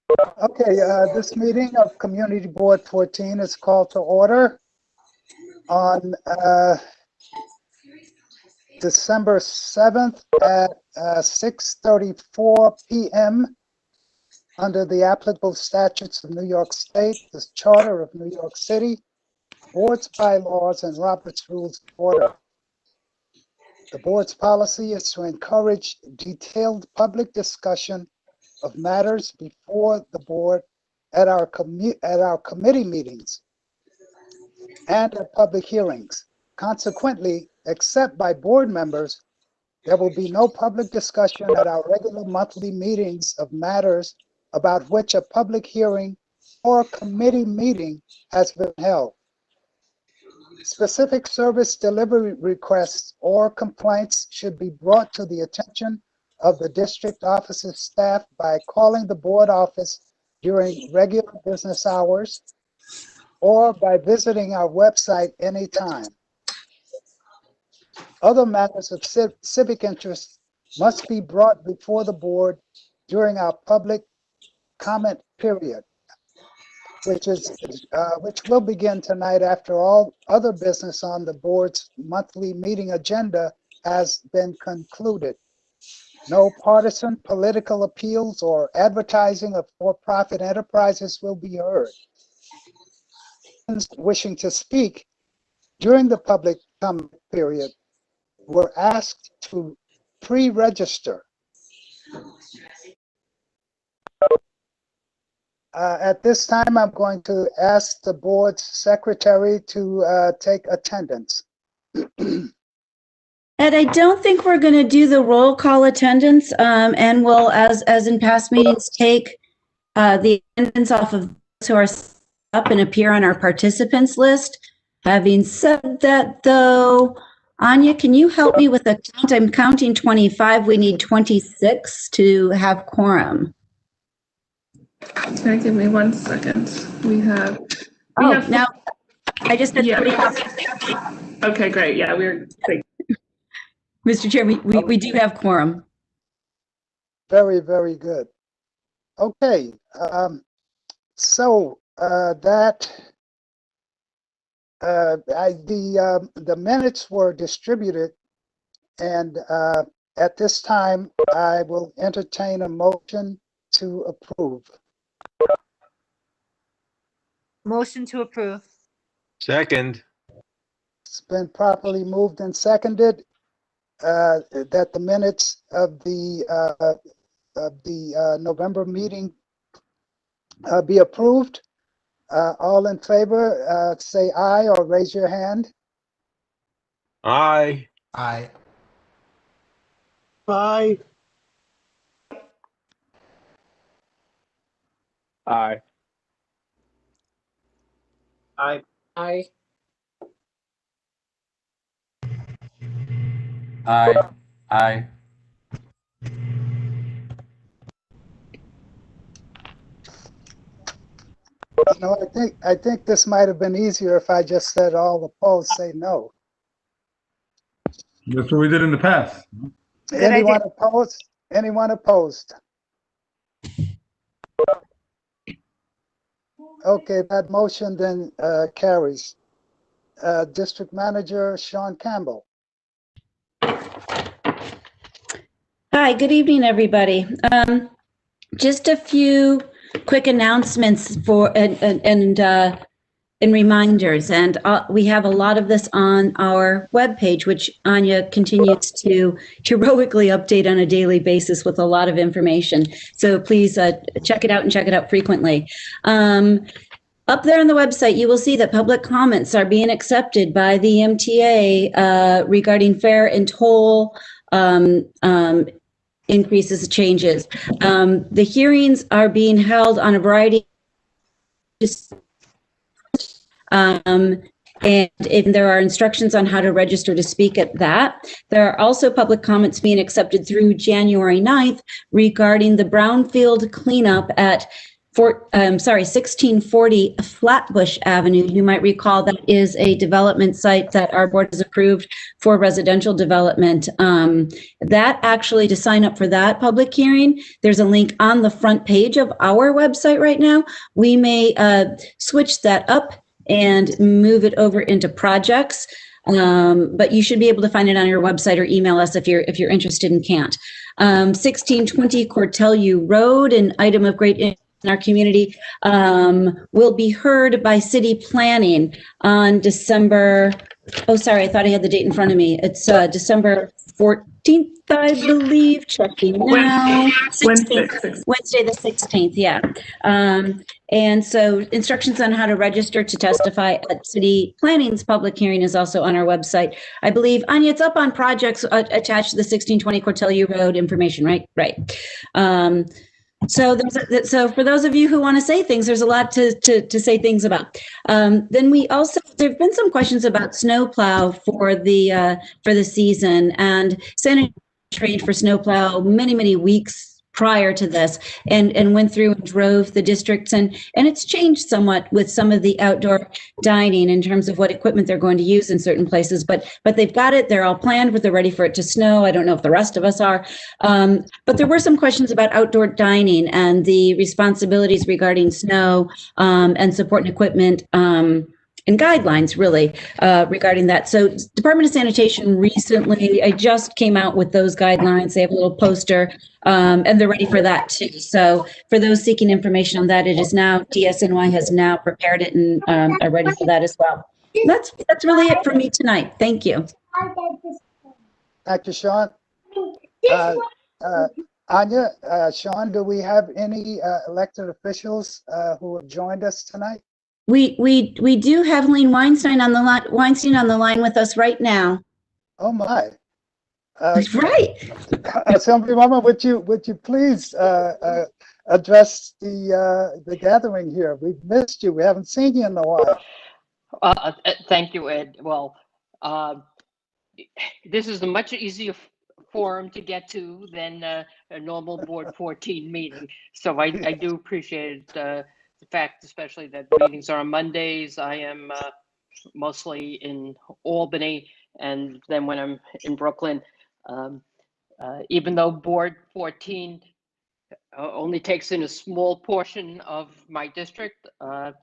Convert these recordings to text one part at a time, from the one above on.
Okay, this meeting of Community Board 14 is called to order on December 7th at 6:34 p.m. under the applicable statutes of New York State, the Charter of New York City, Board's bylaws, and Robert's Rules of Order. The Board's policy is to encourage detailed public discussion of matters before the Board at our committee meetings and at public hearings. Consequently, except by board members, there will be no public discussion at our regular monthly meetings of matters about which a public hearing or committee meeting has been held. Specific service delivery requests or complaints should be brought to the attention of the district office's staff by calling the board office during regular business hours or by visiting our website anytime. Other matters of civic interest must be brought before the board during our public comment period, which will begin tonight after all other business on the board's monthly meeting agenda has been concluded. No partisan political appeals or advertising of for-profit enterprises will be heard. Wishing to speak during the public comment period were asked to pre-register. At this time, I'm going to ask the board's secretary to take attendance. Ed, I don't think we're going to do the roll call attendance, and we'll, as in past meetings, take the attendance off of those who are up and appear on our participants list. Having said that, though, Anya, can you help me with a count? I'm counting 25. We need 26 to have quorum. Can I give me 1 second? We have now I just said, yeah. Okay, great. Yeah, we're great. Mr. Chair, we do have quorum. Very, very good. Okay, so the minutes were distributed, and at this time I will entertain a motion to approve. Motion to approve. Second. It's been properly moved and seconded that the minutes of the November meeting be approved. All in favor, say aye or raise your hand. Aye. Aye. Aye. Aye. Aye. Aye. Aye. Aye. You know, I think this might have been easier if I just said all opposed say no. That's what we did in the past. Anyone opposed? Anyone opposed? Okay, that motion then carries. District Manager Sean Campbell. Hi, good evening, everybody. Just a few quick announcements for and reminders, and we have a lot of this on our webpage, which Anya continues to heroically update on a daily basis with a lot of information. So please check it out and check it out frequently. Up there on the website, you will see that public comments are being accepted by the MTA regarding fare and toll increases, changes. The hearings are being held on a variety and if there are instructions on how to register to speak at that. There are also public comments being accepted through January 9th regarding the brownfield cleanup at 1640 Flatbush Avenue. You might recall that is a development site that our board has approved for residential development. That actually, to sign up for that public hearing, there's a link on the front page of our website right now. We may switch that up and move it over into projects. But you should be able to find it on your website or email us if you're interested and can't. 1620 Cortelliu Road, an item of great interest in our community, will be heard by city planning on December. Oh, sorry, I thought I had the date in front of me. It's December 14th, I believe. Checking now. Wednesday. Wednesday the 16th. Yeah. And so instructions on how to register to testify at city planning's public hearing is also on our website. I believe, Anya, it's up on projects attached to the 1620 Cortelliu Road information, right? Right. So for those of you who want to say things, there's a lot to say things about. Then we also, there've been some questions about snowplow for the season, and Santa trained for snowplow many weeks prior to this, and went through and drove the districts, and it's changed somewhat with some of the outdoor dining in terms of what equipment they're going to use in certain places, but they've got it, they're all planned, but they're ready for it to snow. I don't know if the rest of us are, but there were some questions about outdoor dining and the responsibilities regarding snow and support and equipment and guidelines really regarding that. So Department of Sanitation recently, I just came out with those guidelines. They have a little poster and they're ready for that too. So for those seeking information on that, it is now, DSNY has now prepared it and are ready for that as well. That's really it for me tonight. Thank you. Thank you, Sean. Anya, Sean, do we have any elected officials who have joined us tonight? We do have Lane Weinstein on the line with us right now. Oh my! Right. Assemblywoman, would you please address the gathering here? We've missed you. We haven't seen you in a while. Thank you, Ed. Well, this is a much easier forum to get to than a normal Board 14 meeting. So I do appreciate the fact, especially that meetings are on Mondays. I am mostly in Albany, and then when I'm in Brooklyn, even though Board 14 only takes in a small portion of my district, I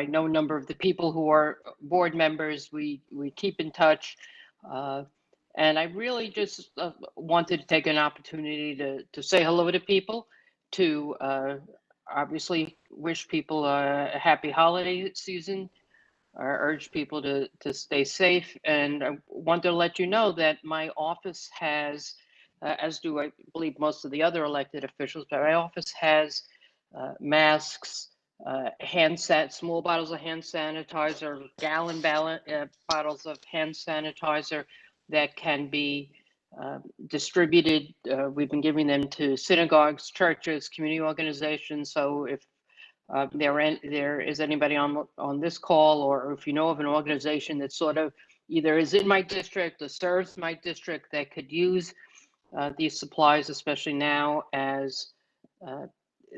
know a number of the people who are board members. We keep in touch, and I really just wanted to take an opportunity to say hello to people, to obviously wish people a happy holiday season, urge people to stay safe, and I want to let you know that my office has, as do I believe most of the other elected officials, but my office has masks, small bottles of hand sanitizer, gallon bottles of hand sanitizer that can be distributed. We've been giving them to synagogues, churches, community organizations. So if there is anybody on this call, or if you know of an organization that sort of either is in my district or serves my district that could use these supplies, especially now as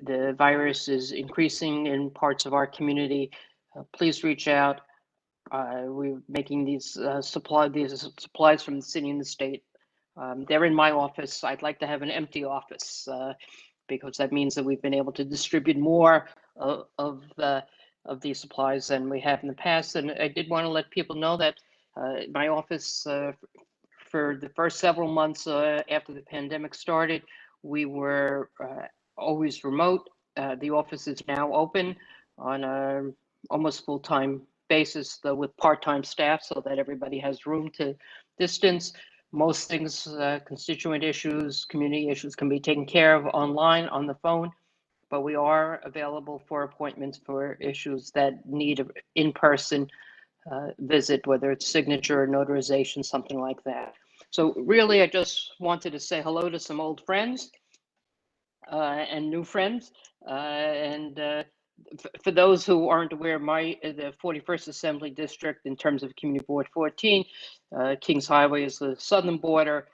the virus is increasing in parts of our community, please reach out. We're making these supplies from the city and the state. They're in my office. I'd like to have an empty office because that means that we've been able to distribute more of these supplies than we have in the past. And I did want to let people know that my office, for the first several months after the pandemic started, we were always remote. The office is now open on a almost full-time basis, though with part-time staff, so that everybody has room to distance. Most things, constituent issues, community issues, can be taken care of online on the phone, but we are available for appointments for issues that need an in-person visit, whether it's signature or notarization, something like that. So really, I just wanted to say hello to some old friends and new friends. For those who aren't aware, the 41st Assembly District, in terms of Community Board 14, Kings Highway is the southern border.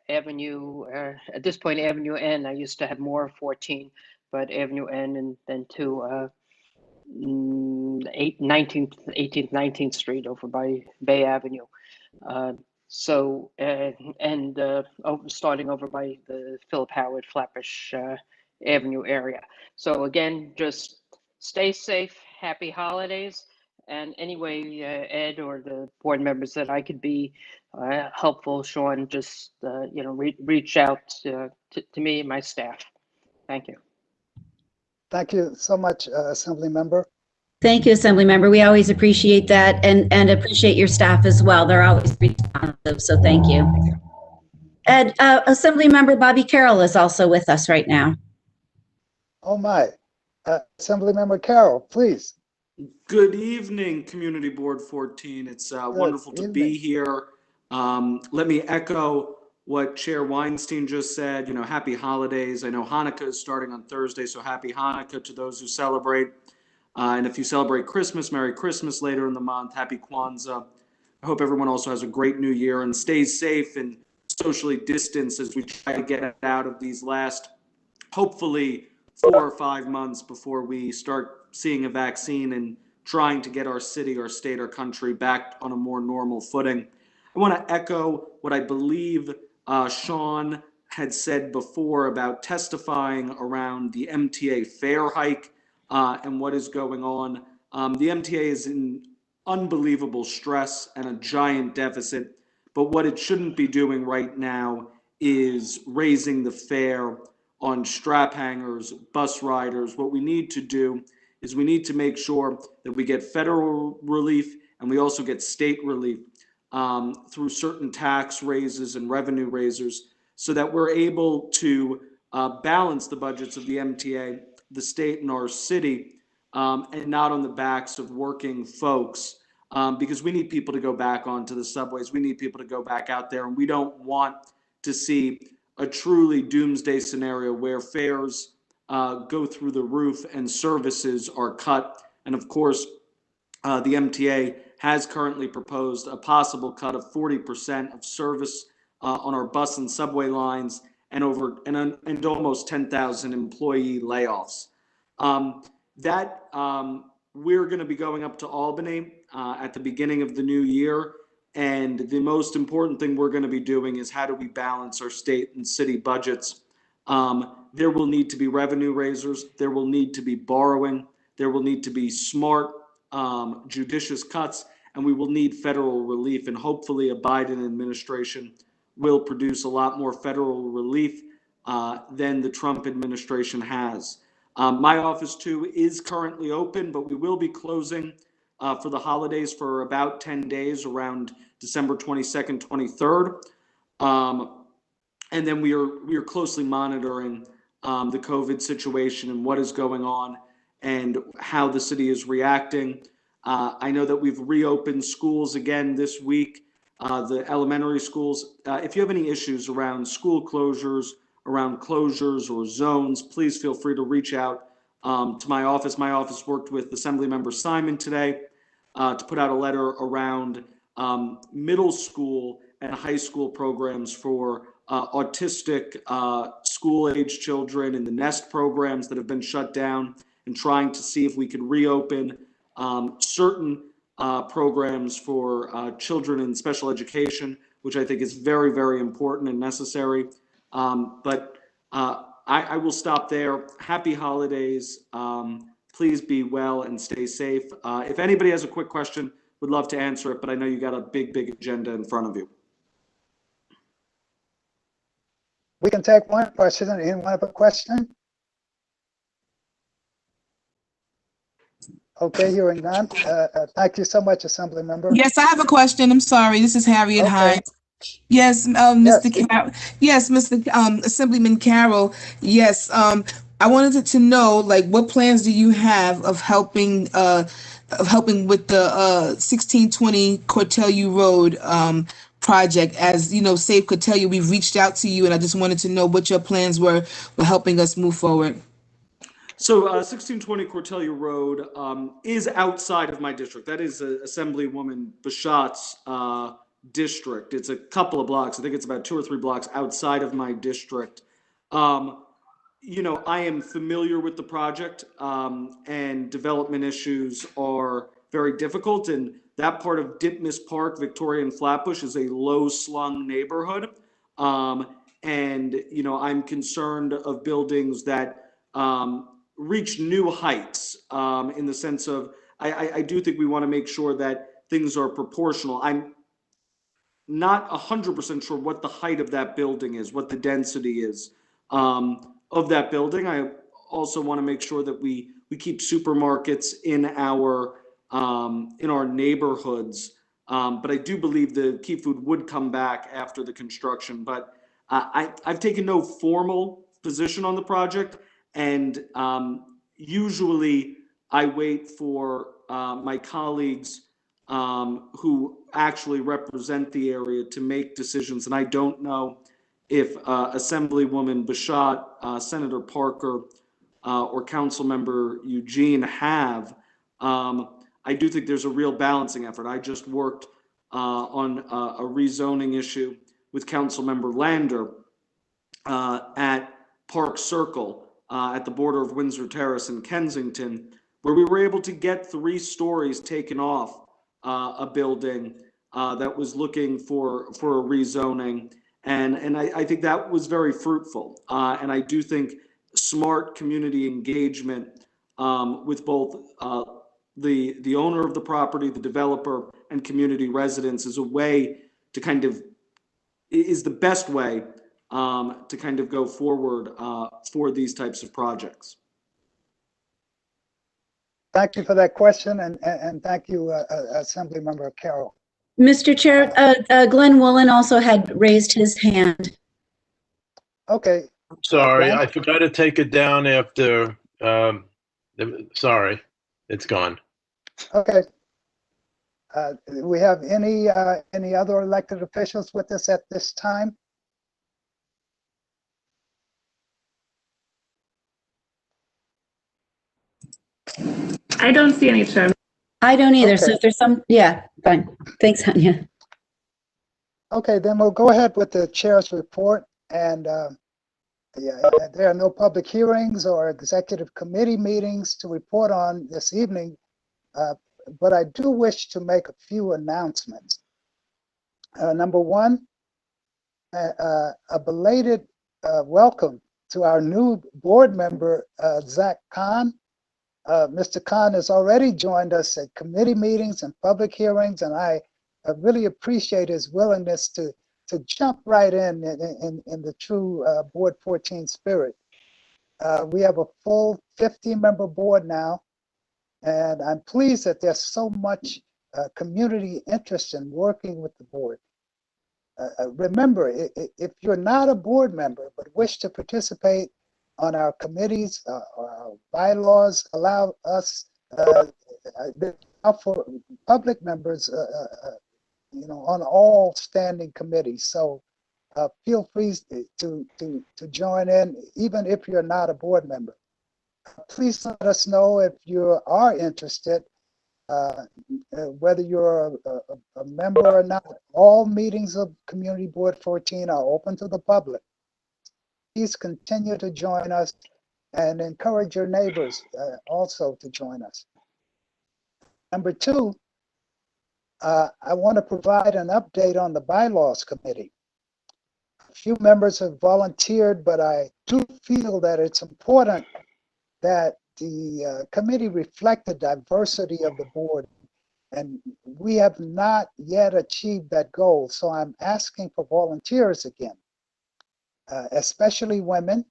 Avenue, at this point, Avenue N, I used to have more 14, but Avenue N and then to 19th, 18th, 19th Street over by Bay Avenue. So, starting over by the Philip Howard Flatbush Avenue area. So again, just stay safe, happy holidays. And anyway, Ed or the board members that I could be helpful, Sean, just, reach out to me and my staff. Thank you. Thank you so much, Assembly Member. Thank you, Assemblymember. We always appreciate that and appreciate your staff as well. They're always responsive, so thank you. And Assemblymember Bobby Carroll is also with us right now. Oh my. Assembly Member Carroll, please. Good evening, Community Board 14. It's wonderful to be here. Let me echo what Chair Weinstein just said. Happy holidays. I know Hanukkah is starting on Thursday, so happy Hanukkah to those who celebrate. And if you celebrate Christmas, Merry Christmas later in the month. Happy Kwanzaa. I hope everyone also has a great new year and stays safe and socially distanced as we try to get out of these last, hopefully, 4 or 5 months before we start seeing a vaccine and trying to get our city, our state, our country back on a more normal footing. I want to echo what I believe Sean had said before about testifying around the MTA fare hike and what is going on. The MTA is in unbelievable stress and a giant deficit, but what it shouldn't be doing right now is raising the fare on strap hangers, bus riders. What we need to do is we need to make sure that we get federal relief and we also get state relief through certain tax raises and revenue raisers so that we're able to balance the budgets of the MTA, the state, and our city, and not on the backs of working folks, because we need people to go back onto the subways. We need people to go back out there, and we don't want to see a truly doomsday scenario where fares go through the roof and services are cut. And of course, the MTA has currently proposed a possible cut of 40% of service on our bus and subway lines and almost 10,000 employee layoffs. We're going to be going up to Albany at the beginning of the new year. And the most important thing we're going to be doing is how do we balance our state and city budgets? There will need to be revenue raisers. There will need to be borrowing. There will need to be smart, judicious cuts, and we will need federal relief. And hopefully a Biden administration will produce a lot more federal relief than the Trump administration has. My office too is currently open, but we will be closing for the holidays for about 10 days around December 22nd, 23rd. And then we are closely monitoring the COVID situation and what is going on and how the city is reacting. I know that we've reopened schools again this week, the elementary schools. If you have any issues around school closures, around closures or zones, please feel free to reach out to my office. My office worked with Assemblymember Simon today to put out a letter around middle school and high school programs for autistic school-age children and the NEST programs that have been shut down, and trying to see if we could reopen certain programs for children in special education, which I think is very, very important and necessary. But I will stop there. Happy holidays. Please be well and stay safe. If anybody has a quick question, would love to answer it, but I know you got a big, big agenda in front of you. We can take one question. Anyone have a question? Okay, hearing none. Thank you so much, Assembly Member. Yes, I have a question. I'm sorry. This is Harriet Hines. Yes, Mr. Carroll. Yes, Mr. Assemblyman Carroll. Yes, I wanted to know, like, what plans do you have of helping with the 1620 Cortelyou Road project? As you know, Save Cortelyou, we've reached out to you, and I just wanted to know what your plans were for helping us move forward. So 1620 Cortelyou Road is outside of my district. That is Assemblywoman Bachat's district. It's a couple of blocks. I think it's about 2 or 3 blocks outside of my district. I am familiar with the project, and development issues are very difficult. And that part of Ditmas Park, Victoria and Flatbush is a low slung neighborhood. And, I'm concerned of buildings that, reach new heights, in the sense of, I do think we want to make sure that things are proportional. I'm not 100% sure what the height of that building is, what the density is, of that building. I also want to make sure that we keep supermarkets in our neighborhoods. But I do believe the Key Food would come back after the construction. But I've taken no formal position on the project, and usually I wait for my colleagues who actually represent the area to make decisions. And I don't know if Assemblywoman Bashat, Senator Parker, or Councilmember Eugene have. I do think there's a real balancing effort. I just worked on a rezoning issue with Councilmember Lander at Park Circle at the border of Windsor Terrace and Kensington, where we were able to get 3 stories taken off a building that was looking for a rezoning. And I think that was very fruitful. And I do think smart community engagement with both the owner of the property, the developer, and community residents is a way to is the best way to go forward for these types of projects. Thank you for that question, and thank you, Assemblymember Carroll. Mr. Chair, Glenn Woolen also had raised his hand. Okay. Sorry, Glenn? I forgot to take it down after, sorry, it's gone. Okay. We have any other elected officials with us at this time? I don't see any, Chair. I don't either. So Okay. if there's yeah, fine. Thanks, Hanya. Okay, then we'll go ahead with the chair's report. And there are no public hearings or executive committee meetings to report on this evening, but I do wish to make a few announcements. Number one, a belated welcome to our new board member, Zach Khan. Mr. Khan has already joined us at committee meetings and public hearings, and I really appreciate his willingness to jump right in the true Board 14 spirit. We have a full 15-member board now, and I'm pleased that there's so much community interest in working with the board. Remember, if you're not a board member but wish to participate on our committees, our bylaws allow us for public members, on all standing committees. So feel free to join in, even if you're not a board member. Please let us know if you are interested, whether you're a member or not. All meetings of Community Board 14 are open to the public. Please continue to join us and encourage your neighbors also to join us. Number two, I want to provide an update on the bylaws committee. A few members have volunteered, but I do feel that it's important that the committee reflect the diversity of the board, and we have not yet achieved that goal. So I'm asking for volunteers again, especially women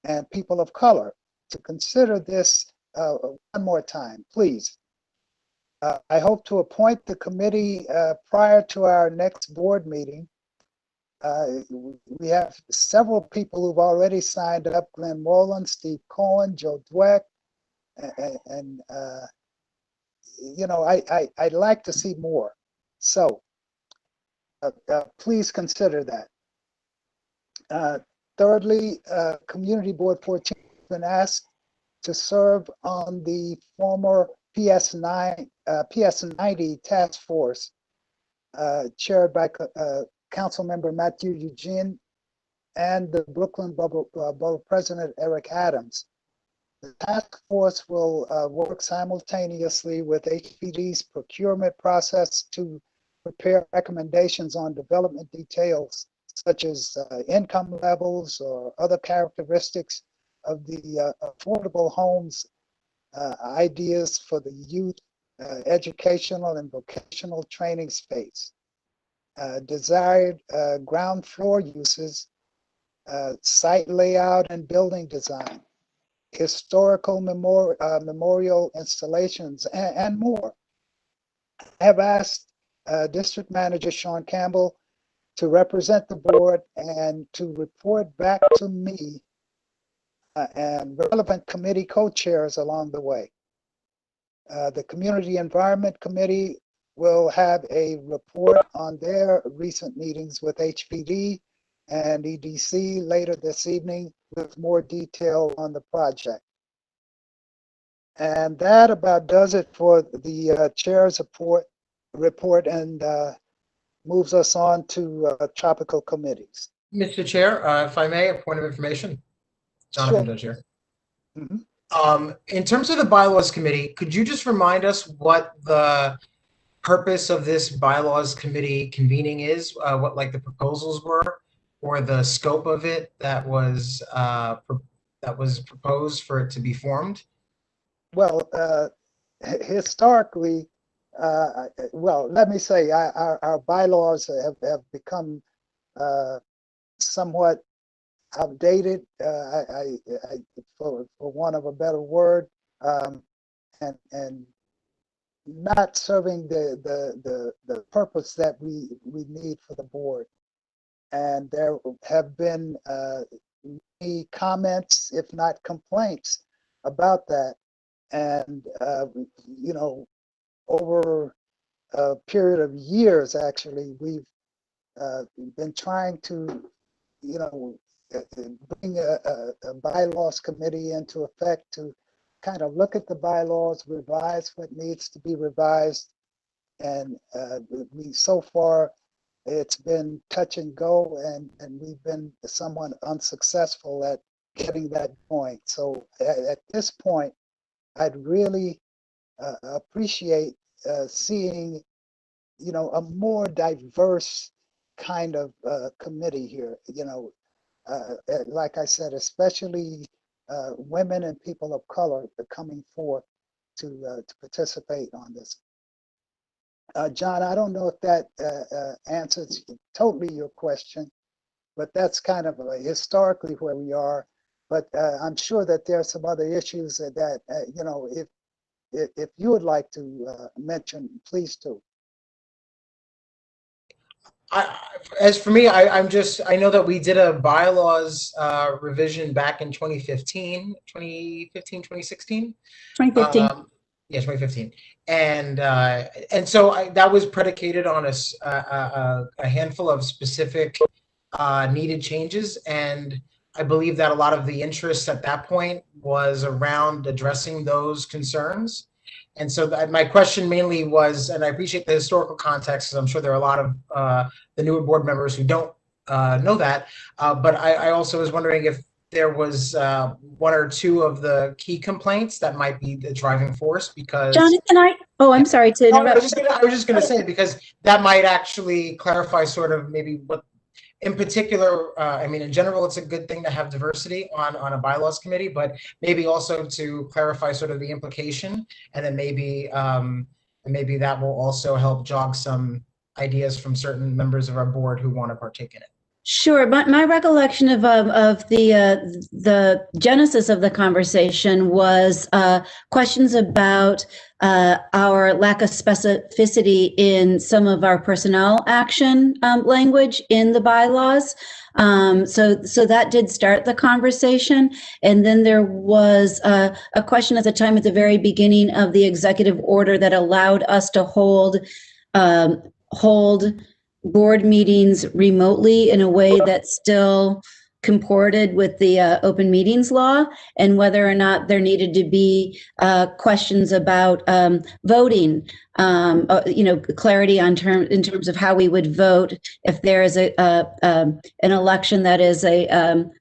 and people of color, to consider this one more time, please. I hope to appoint the committee prior to our next board meeting. We have several people who've already signed up: Glenn Molan, Steve Cohen, Joe Dweck, and I'd like to see more. So please consider that. Thirdly, Community Board 14 has been asked to serve on the former PS90 task force chaired by Councilmember Matthew Eugene. and the Brooklyn Borough President, Eric Adams. The task force will work simultaneously with HPD's procurement process to prepare recommendations on development details, such as income levels or other characteristics of the affordable homes ideas for the youth educational and vocational training space. Desired ground floor uses, site layout and building design, historical memorial installations, and more. I have asked District Manager Sean Campbell to represent the board and to report back to me and relevant committee co-chairs along the way. The Community Environment Committee will have a report on their recent meetings with HPD and EDC later this evening with more detail on the project. And that about does it for the chair's report and moves us on to tropical committees. Mr. Chair, if I may, a point of information. Jonathan does here. In terms of the bylaws committee, could you just remind us what the purpose of this bylaws committee convening is? What like the proposals were, or the scope of it that was proposed for it to be formed? Well, historically, well, let me say our bylaws have become somewhat outdated, for want of a better word, and not serving the purpose that we need for the board. And there have been many comments, if not complaints, about that. And you know, over a period of years, actually, we've been trying to, you know, bring a bylaws committee into effect to kind of look at the bylaws, revise what needs to be revised. And so far, it's been touch and go, and we've been somewhat unsuccessful at getting that going. So at this point, I'd really appreciate seeing, you know, a more diverse kind of committee here. You know, like I said, especially women and people of color coming forth to participate on this. John, I don't know if that answers totally your question, but that's kind of historically where we are. But I'm sure that there are some other issues that you know, if you would like to mention, please do. As for me, I know that we did a bylaws revision back in 2015, 2016. 2015. Yeah, 2015. And so that was predicated on a handful of specific needed changes. And I believe that a lot of the interest at that point was around addressing those concerns. And so my question mainly was, and I appreciate the historical context, because I'm sure there are a lot of the newer board members who don't know that. But I also was wondering if there was one or two of the key complaints that might be the driving force, because Jonathan, I'm sorry to interrupt. I was just going to say, because that might actually clarify sort of maybe what, in particular, I mean, in general, it's a good thing to have diversity on a bylaws committee, but maybe also to clarify sort of the implication, and then maybe that will also help jog some ideas from certain members of our board who want to partake in it. Sure, but my recollection of the genesis of the conversation was questions about our lack of specificity in some of our personnel action language in the bylaws. So that did start the conversation, and then there was a question at the time at the very beginning of the executive order that allowed us to hold board meetings remotely in a way that still comported with the open meetings law, and whether or not there needed to be questions about voting, clarity in terms of how we would vote if there is an election that is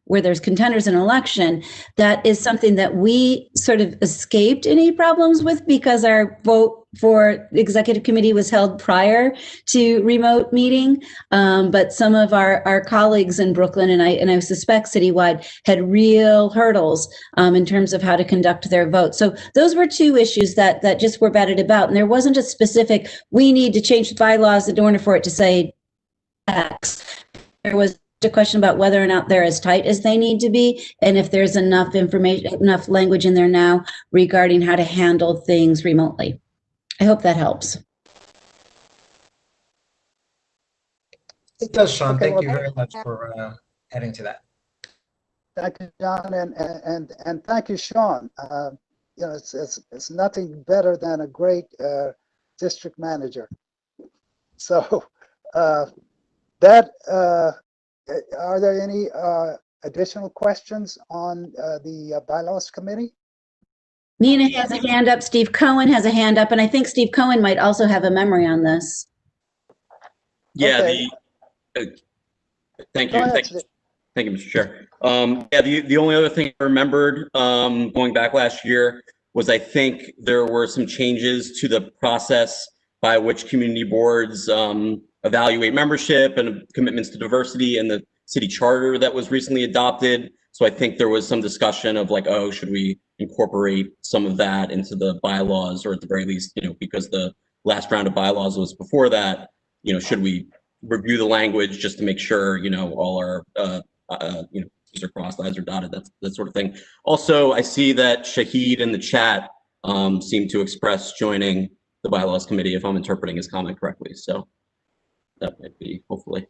where there's contenders in an election. That is something that we sort of escaped any problems with because our vote for the executive committee was held prior to remote meeting. But some of our colleagues in Brooklyn, and I suspect citywide, had real hurdles in terms of how to conduct their vote. So those were two issues that just were batted about. And there wasn't a specific, we need to change the bylaws in order for it to say X. There was a question about whether or not they're as tight as they need to be, and if there's enough information, enough language in there now regarding how to handle things remotely. I hope that helps. It does, Sean. Okay, Thank you very much for adding to that. Thank you, John, and thank you, Sean. It's nothing better than a great district manager. So are there any additional questions on the bylaws committee? Nina has a hand up. Steve Cohen has a hand up, and I think Steve Cohen might also have a memory on this. Yeah. Okay. Thank you. Thank you, Mr. Chair. The only other thing I remembered going back last year was I think there were some changes to the process by which community boards evaluate membership and commitments to diversity in the city charter that was recently adopted. So I think there was some discussion of like, oh, should we incorporate some of that into the bylaws, or at the very least, because the last round of bylaws was before that, should we review the language just to make sure, all our, T's are crossed, I's are dotted, that sort of thing. Also, I see that Shahid in the chat seemed to express joining the bylaws committee, if I'm interpreting his comment correctly. So that might be, hopefully.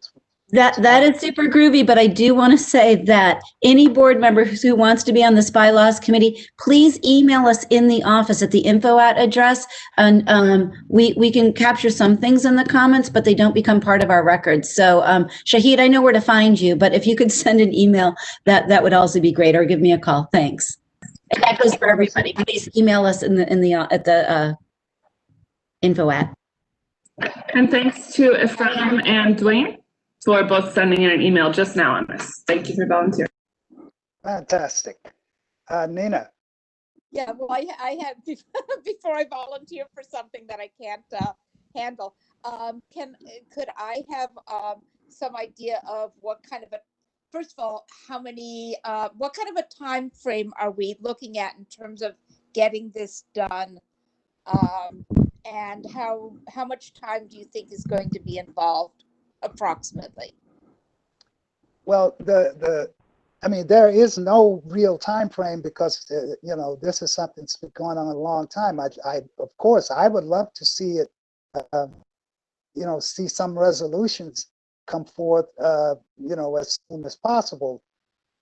That is super groovy, but I do want to say that any board member who wants to be on this bylaws committee, please email us in the office at the info@ address, and we can capture some things in the comments, but they don't become part of our records. So Shahid, I know where to find you, but if you could send an email, that would also be great, or give me a call. Thanks. And that goes for everybody. Please email us at the info@. And thanks to Ephraim and Dwayne for both sending in an email just now on this. Thank you for volunteering. Fantastic. Nina. Yeah, well, I have, before I volunteer for something that I can't handle, could I have some idea of what kind of first of all, what kind of a time frame are we looking at in terms of getting this done? And how much time do you think is going to be involved approximately? Well, there is no real time frame because this is something that's been going on a long time. Of course, I would love to see it, see some resolutions come forth, as soon as possible.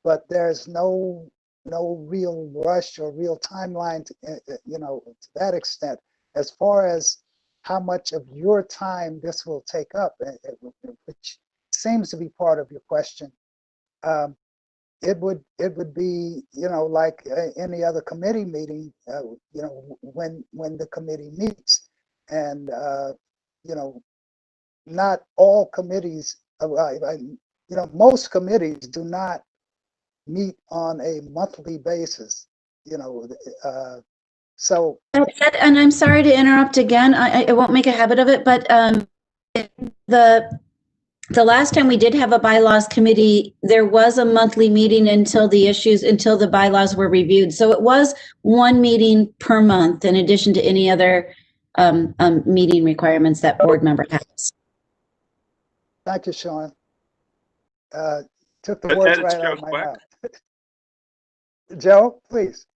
But there's no real rush or real timeline to that extent. As far as how much of your time this will take up, which seems to be part of your question, it would be like any other committee meeting, when the committee meets, and not all committees, most committees do not meet on a monthly basis, so. And I'm sorry to interrupt again. I won't make a habit of it, but the last time we did have a bylaws committee, there was a monthly meeting until the bylaws were reviewed. So it was one meeting per month in addition to any other meeting requirements that board member has. Thank you, Sean. Took the words right out of my mouth. Joe, please.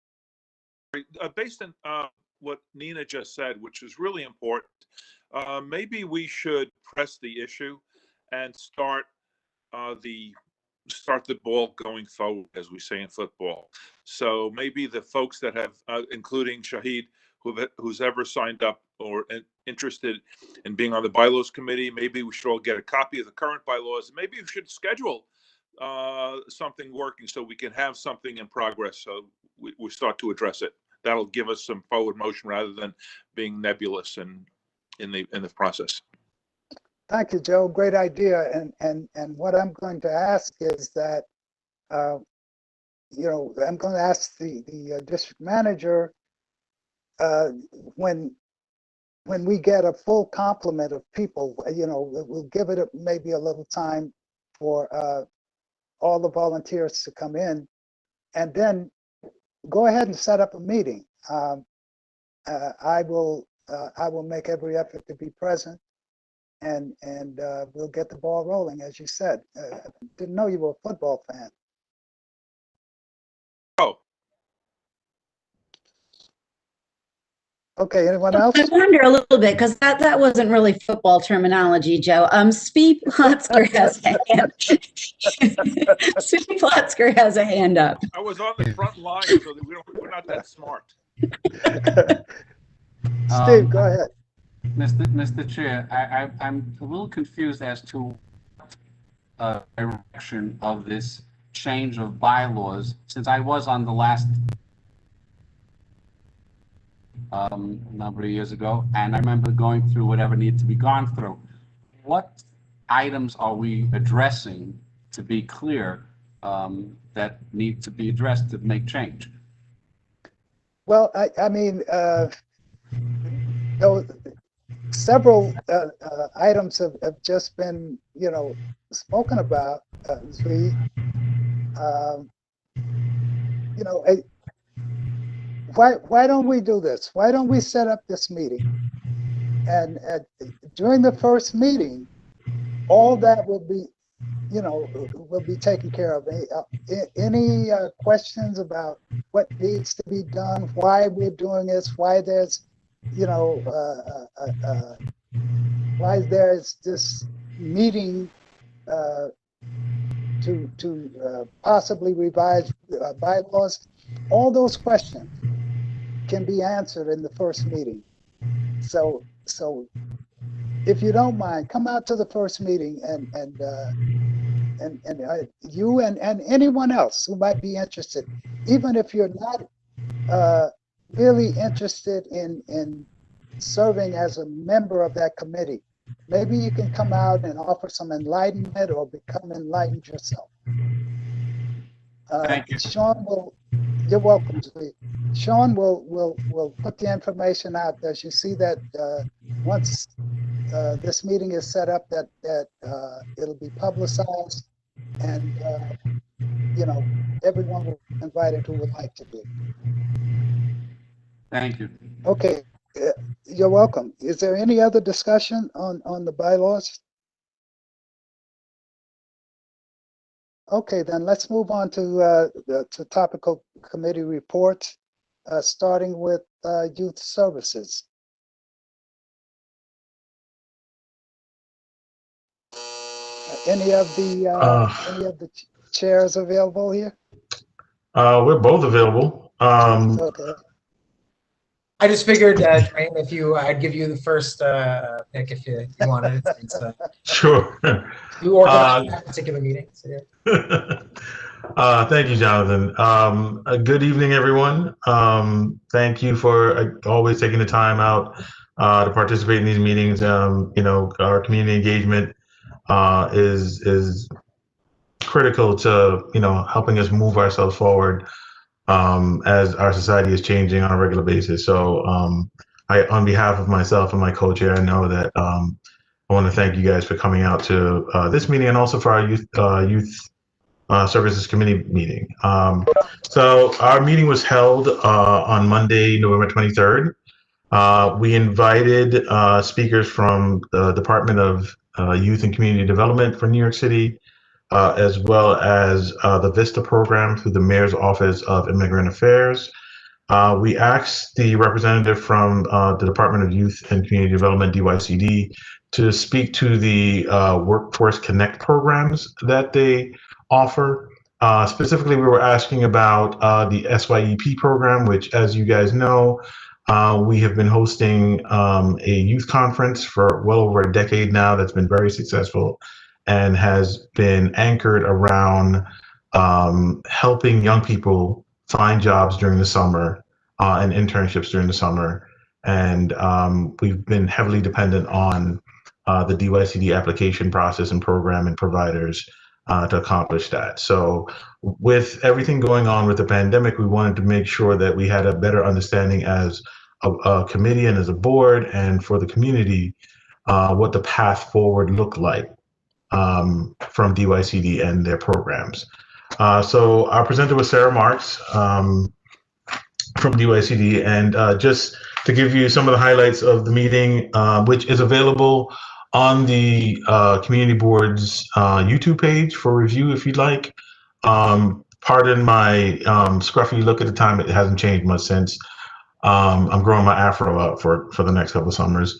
Based on what Nina just said, which is really important, maybe we should press the issue and start the ball going forward, as we say in football. So maybe the folks that have, including Shahid, who's ever signed up or interested in being on the bylaws committee, maybe we should all get a copy of the current bylaws. Maybe we should schedule something working so we can have something in progress. So we start to address it. That'll give us some forward motion rather than being nebulous in the process. Thank you, Joe. Great idea. And what I'm going to ask is that, I'm going to ask the district manager when we get a full complement of people, we'll give it maybe a little time for all the volunteers to come in, and then go ahead and set up a meeting. I will make every effort to be present, and we'll get the ball rolling, as you said. Didn't know you were a football fan. Oh. Okay, anyone else? I wonder a little bit, because that wasn't really football terminology, Joe. Speed Plotzker has a hand. Speed Plotzker has a hand up. I was on the front line, so that we're not that smart. Steve, go ahead. Mr. Chair, I'm a little confused as to direction of this change of bylaws, since I was on the last number of years ago, and I remember going through whatever needed to be gone through. What items are we addressing, to be clear, that need to be addressed to make change? Well, I mean, several items have just been, spoken about. Why don't we do this? Why don't we set up this meeting? And during the first meeting, all that will be, will be taken care of. Any questions about what needs to be done, why we're doing this, why there's, why there's this meeting to possibly revise bylaws, all those questions can be answered in the first meeting. So if you don't mind, come out to the first meeting and you and anyone else who might be interested, even if you're not really interested in serving as a member of that committee, maybe you can come out and offer some enlightenment or become enlightened yourself. Thank you. Sean will, you're welcome, Steve. Sean will put the information out. As you see that once this meeting is set up, that it'll be publicized, and everyone will be invited who would like to be. Thank you. Okay, you're welcome. Is there any other discussion on the bylaws? Okay, then let's move on to topical committee reports, starting with youth services. Any of the chairs available here? We're both available. Okay. I just figured, Dwayne, if I'd give you the first pick if you wanted it. Since, sure. You organized that particular meeting. So yeah. Thank you, Jonathan. Good evening, everyone. Thank you for always taking the time out to participate in these meetings. Our community engagement is critical to helping us move ourselves forward as our society is changing on a regular basis. So on behalf of myself and my co-chair, I know that I want to thank you guys for coming out to this meeting, and also for our youth services committee meeting. So our meeting was held on Monday, November 23rd. We invited speakers from the Department of Youth and Community Development for New York City, as well as the VISTA program through the Mayor's Office of Immigrant Affairs. We asked the representative from the Department of Youth and Community Development, DYCD, to speak to the Workforce Connect programs that they offer. Specifically, we were asking about the SYEP program, which, as you guys know, we have been hosting a youth conference for well over a decade now that's been very successful. and has been anchored around helping young people find jobs during the summer and internships during the summer. And we've been heavily dependent on the DYCD application process and program and providers to accomplish that. So with everything going on with the pandemic, we wanted to make sure that we had a better understanding as a committee and as a board and for the community what the path forward looked like from DYCD and their programs. So our presenter was Sarah Marks from DYCD, and just to give you some of the highlights of the meeting, which is available on the community board's YouTube page for review if you'd like. Pardon my scruffy look at the time, it hasn't changed much since. I'm growing my afro out for the next couple of summers.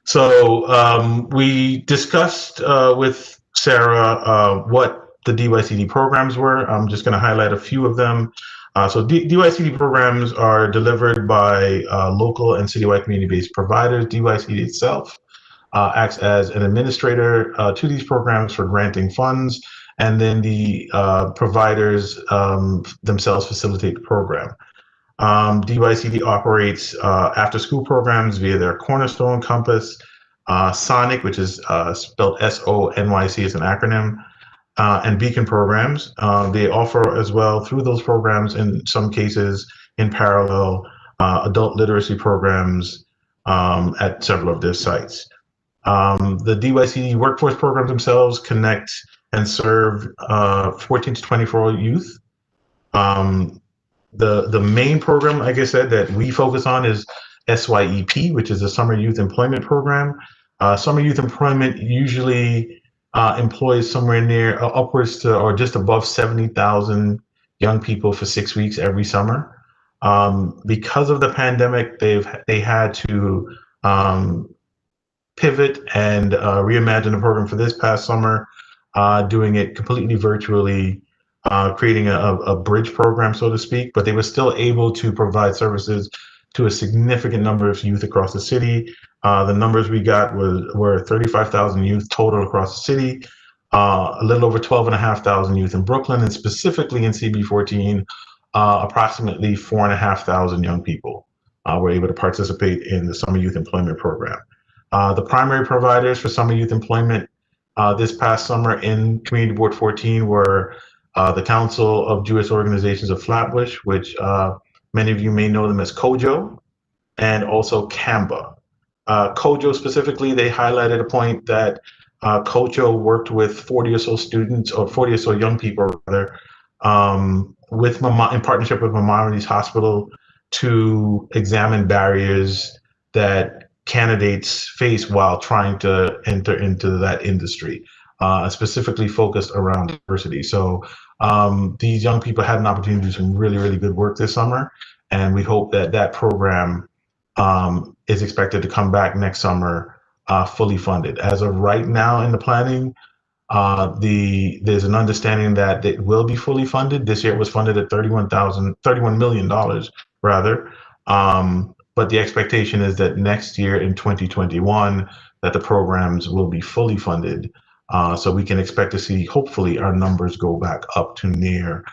So we discussed with Sarah what the DYCD programs were. I'm just going to highlight a few of them. So DYCD programs are delivered by local and citywide community-based providers. DYCD itself acts as an administrator to these programs for granting funds, and then the providers themselves facilitate the program. DYCD operates after-school programs via their Cornerstone, Compass, Sonic, which is spelled SONYC as an acronym, and Beacon programs. They offer as well through those programs, in some cases in parallel, adult literacy programs at several of their sites. The DYCD workforce programs themselves connect and serve 14 to 24 youth. The main program, like I said, that we focus on is SYEP, which is a summer youth employment program. Summer youth employment usually employs somewhere near upwards to or just above 70,000 young people for 6 weeks every summer. Because of the pandemic, they had to pivot and reimagine the program for this past summer, doing it completely virtually, creating a bridge program, so to speak, but they were still able to provide services to a significant number of youth across the city. The numbers we got were 35,000 youth total across the city, a little over 12,500 youth in Brooklyn, and specifically in CB14, approximately 4,500 young people were able to participate in the Summer Youth Employment Program. The primary providers for Summer Youth Employment this past summer in Community Board 14 were the Council of Jewish Organizations of Flatbush, which many of you may know them as COJO, and also CAMBA. COJO specifically, they highlighted a point that COJO worked with 40 or so students, or 40 or so young people rather, in partnership with Maimonides Hospital to examine barriers that candidates face while trying to enter into that industry, specifically focused around diversity. So these young people had an opportunity to do some really, really good work this summer, and we hope that that program is expected to come back next summer fully funded. As of right now in the planning, there's an understanding that it will be fully funded. This year it was funded at $31 million rather. But the expectation is that next year in 2021, that the programs will be fully funded. So we can expect to see, hopefully, our numbers go back up to near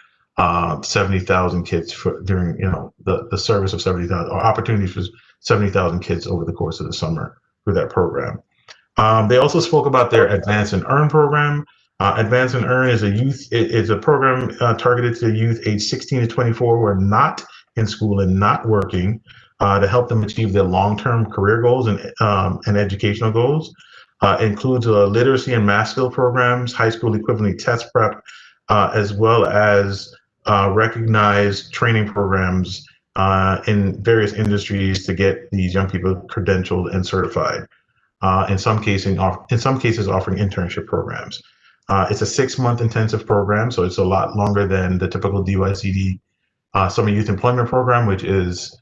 70,000 kids during, the service of 70,000, or opportunities for 70,000 kids over the course of the summer through that program. They also spoke about their Advance and Earn program. Advance and Earn is a program targeted to youth age 16 to 24 who are not in school and not working, to help them achieve their long-term career goals and educational goals. Includes literacy and math skill programs, high school equivalent test prep, as well as recognized training programs in various industries to get these young people credentialed and certified. In some cases offering internship programs. It's a 6-month intensive program, so it's a lot longer than the typical DYCD Summer Youth Employment Program, which is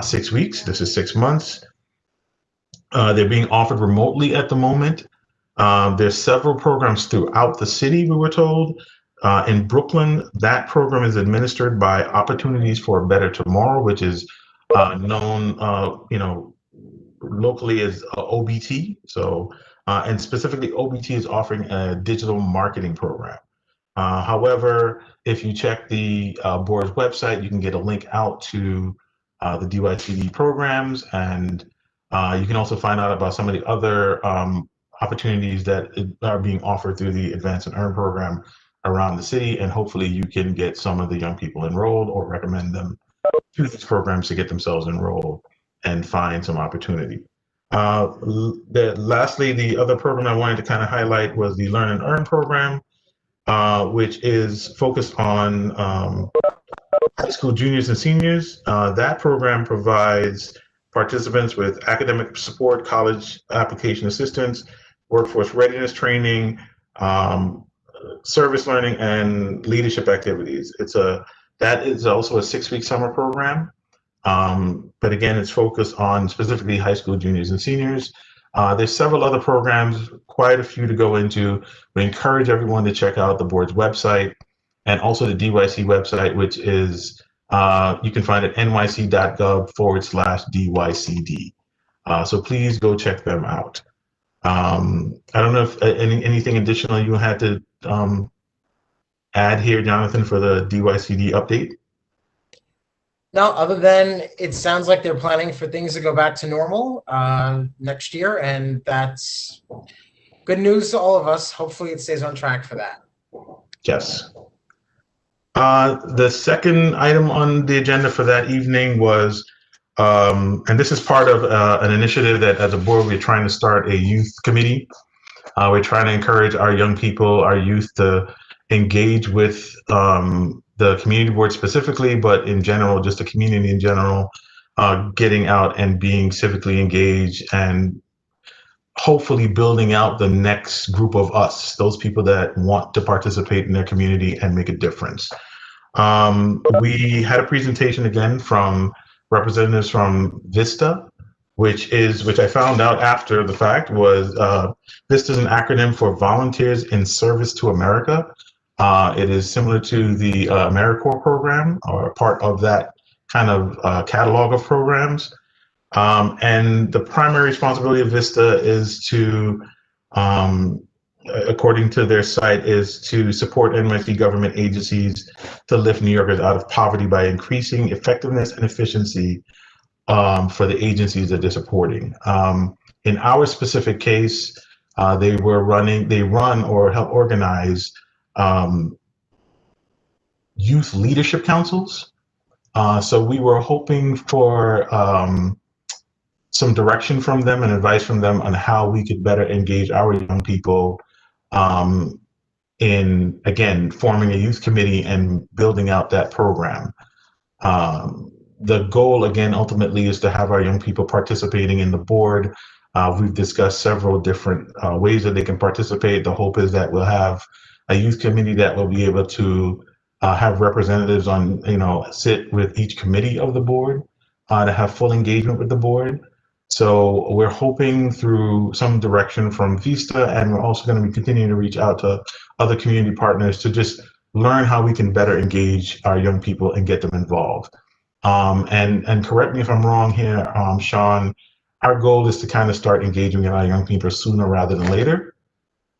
6 weeks. This is 6 months. They're being offered remotely at the moment. There's several programs throughout the city, we were told. In Brooklyn, that program is administered by Opportunities for a Better Tomorrow, which is known, locally as OBT. So and specifically OBT is offering a digital marketing program. However, if you check the board's website, you can get a link out to the DYCD programs, and you can also find out about some of the other opportunities that are being offered through the Advance and Earn program around the city, and hopefully you can get some of the young people enrolled or recommend them to these programs to get themselves enrolled and find some opportunity. Lastly, the other program I wanted to kind of highlight was the Learn and Earn program, which is focused on high school juniors and seniors. That program provides participants with academic support, college application assistance, workforce readiness training, service learning, and leadership activities. That is also a 6-week summer program. But again, it's focused on specifically high school juniors and seniors. There's several other programs, quite a few to go into. We encourage everyone to check out the board's website and also the DYC website, which is, you can find it nyc.gov/DYCD. So please go check them out. I don't know if anything additional you had to add here, Jonathan, for the DYCD update. No, other than it sounds like they're planning for things to go back to normal next year, and that's good news to all of us. Hopefully it stays on track for that. Yes. The second item on the agenda for that evening was, and this is part of an initiative that as a board, we're trying to start a youth committee. We're trying to encourage our young people, our youth, to engage with the community board specifically, but in general, just the community in general, getting out and being civically engaged and hopefully building out the next group of us, those people that want to participate in their community and make a difference. We had a presentation again from representatives from Vista, which I found out after the fact was VISTA is an acronym for Volunteers in Service to America. It is similar to the AmeriCorps program, or part of that kind of catalog of programs. And the primary responsibility of VISTA is to, according to their site, is to support NYC government agencies to lift New Yorkers out of poverty by increasing effectiveness and efficiency for the agencies that they're supporting. In our specific case, they run or help organize youth leadership councils. So we were hoping for some direction from them and advice from them on how we could better engage our young people in, again, forming a youth committee and building out that program. The goal, again, ultimately is to have our young people participating in the board. We've discussed several different ways that they can participate. The hope is that we'll have a youth committee that will be able to have representatives on, sit with each committee of the board to have full engagement with the board. So we're hoping through some direction from Vista, and we're also going to be continuing to reach out to other community partners to just learn how we can better engage our young people and get them involved. And correct me if I'm wrong here, Sean, our goal is to kind of start engaging with our young people sooner rather than later,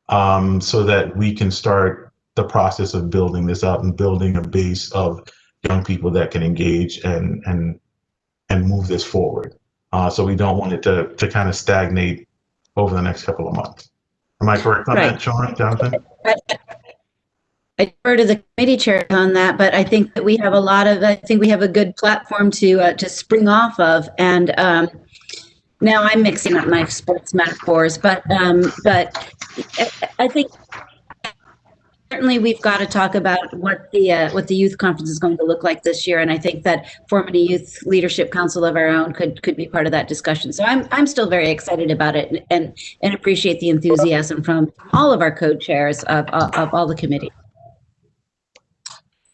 so that we can start the process of building this out and building a base of young people that can engage and move this forward. So we don't want it to kind of stagnate over the next couple of months. Am I correct on that, Sean, Jonathan? I defer to the committee chair on that, but I think that we have I think we have a good platform to spring off of. And now I'm mixing up my sports metaphors, but I think certainly we've got to talk about what the youth conference is going to look like this year. And I think that forming a youth leadership council of our own could be part of that discussion. So I'm still very excited about it and appreciate the enthusiasm from all of our co-chairs of all the committees.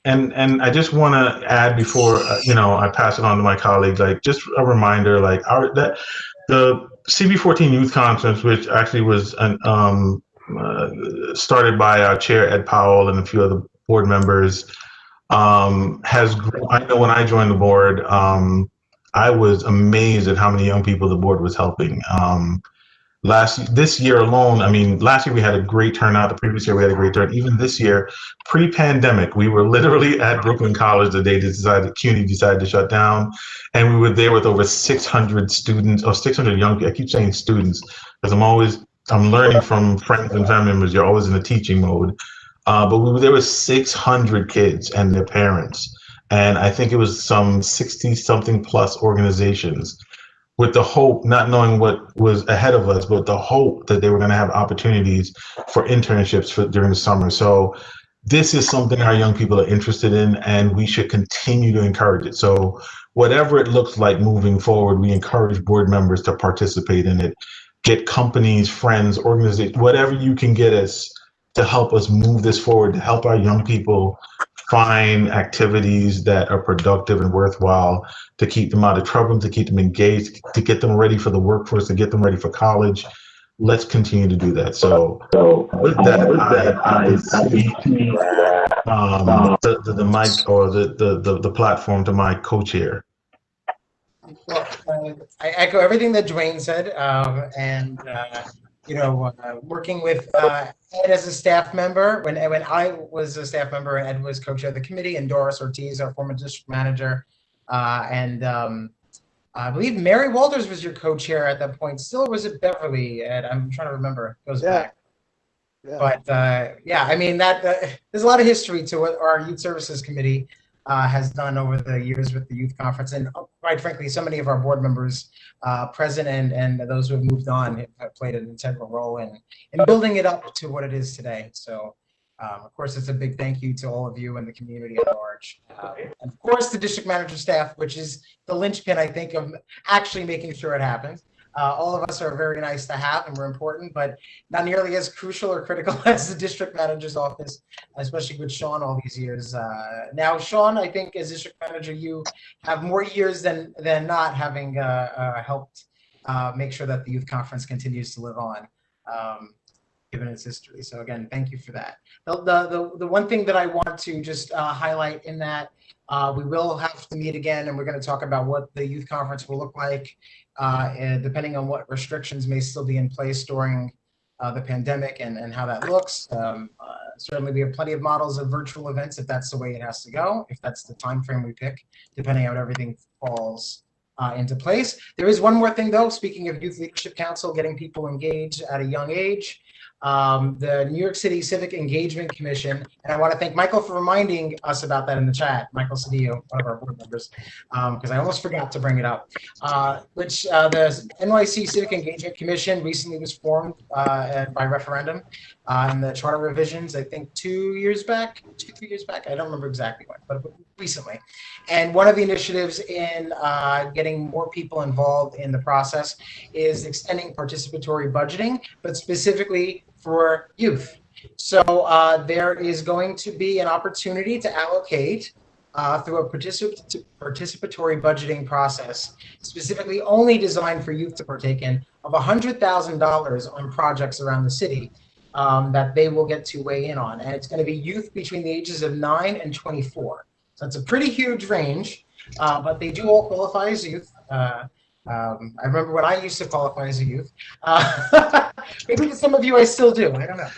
And I just want to add before I pass it on to my colleagues, like just a reminder, like the CB14 Youth Conference, which actually was started by our chair Ed Powell and a few other board members, has grown. I know when I joined the board, I was amazed at how many young people the board was helping. This year alone, I mean, last year we had a great turnout. The previous year we had a great turnout. Even this year, pre-pandemic, we were literally at Brooklyn College the day CUNY decided to shut down, and we were there with over 600 students or 600 young people. I keep saying students because I'm learning from friends and family members. You're always in a teaching mode, but we were there with 600 kids and their parents, and I think it was some 60 something plus organizations, with the hope, not knowing what was ahead of us, but the hope that they were going to have opportunities for internships during the summer. So this is something our young people are interested in, and we should continue to encourage it. So whatever it looks like moving forward, we encourage board members to participate in it. Get companies, friends, organizations, whatever you can get us to help us move this forward, to help our young people find activities that are productive and worthwhile, to keep them out of trouble, to keep them engaged, to get them ready for the workforce, to get them ready for college. Let's continue to do that. So with that, I cede the mic or the platform to my co-chair. Well, I echo everything that Dwayne said, working with Ed as a staff member, when I was a staff member, Ed was co-chair of the committee, and Doris Ortiz, our former district manager, I believe Mary Walters was your co-chair at that point. Still, or was it Beverly, Ed? I'm trying to remember. It goes back. Yeah. But I mean, there's a lot of history to what our Youth Services Committee has done over the years with the Youth Conference. And quite frankly, so many of our board members, present and those who have moved on, have played an integral role in building it up to what it is today. So, of course, it's a big thank you to all of you and the community at large. And of course, the district manager staff, which is the linchpin, I think, of actually making sure it happens. All of us are very nice to have, and we're important, but not nearly as crucial or critical as the district manager's office, especially with Sean all these years. Now, Sean, I think as district manager, you have more years than not, having helped make sure that the youth conference continues to live on, given its history. So again, thank you for that. The one thing that I want to just highlight in that, we will have to meet again, and we're going to talk about what the youth conference will look like, and depending on what restrictions may still be in place during the pandemic and how that looks. Certainly, we have plenty of models of virtual events if that's the way it has to go, if that's the time frame we pick, depending on how everything falls into place. There is one more thing, though. Speaking of Youth Leadership Council, getting people engaged at a young age, the New York City Civic Engagement Commission, and I want to thank Michael for reminding us about that in the chat, Michael Cedillo, one of our board members, because I almost forgot to bring it up, which the NYC Civic Engagement Commission recently was formed by referendum in the charter revisions, I think 2 years back, 3 years back, I don't remember exactly when, but recently. And one of the initiatives in getting more people involved in the process is extending participatory budgeting, but specifically for youth. So there is going to be an opportunity to allocate through a participatory budgeting process, specifically only designed for youth to partake in, of $100,000 on projects around the city that they will get to weigh in on. And it's going to be youth between the ages of 9 and 24. So it's a pretty huge range, but they do all qualify as youth. I remember when I used to qualify as a youth. Maybe to some of you I still do. I don't know.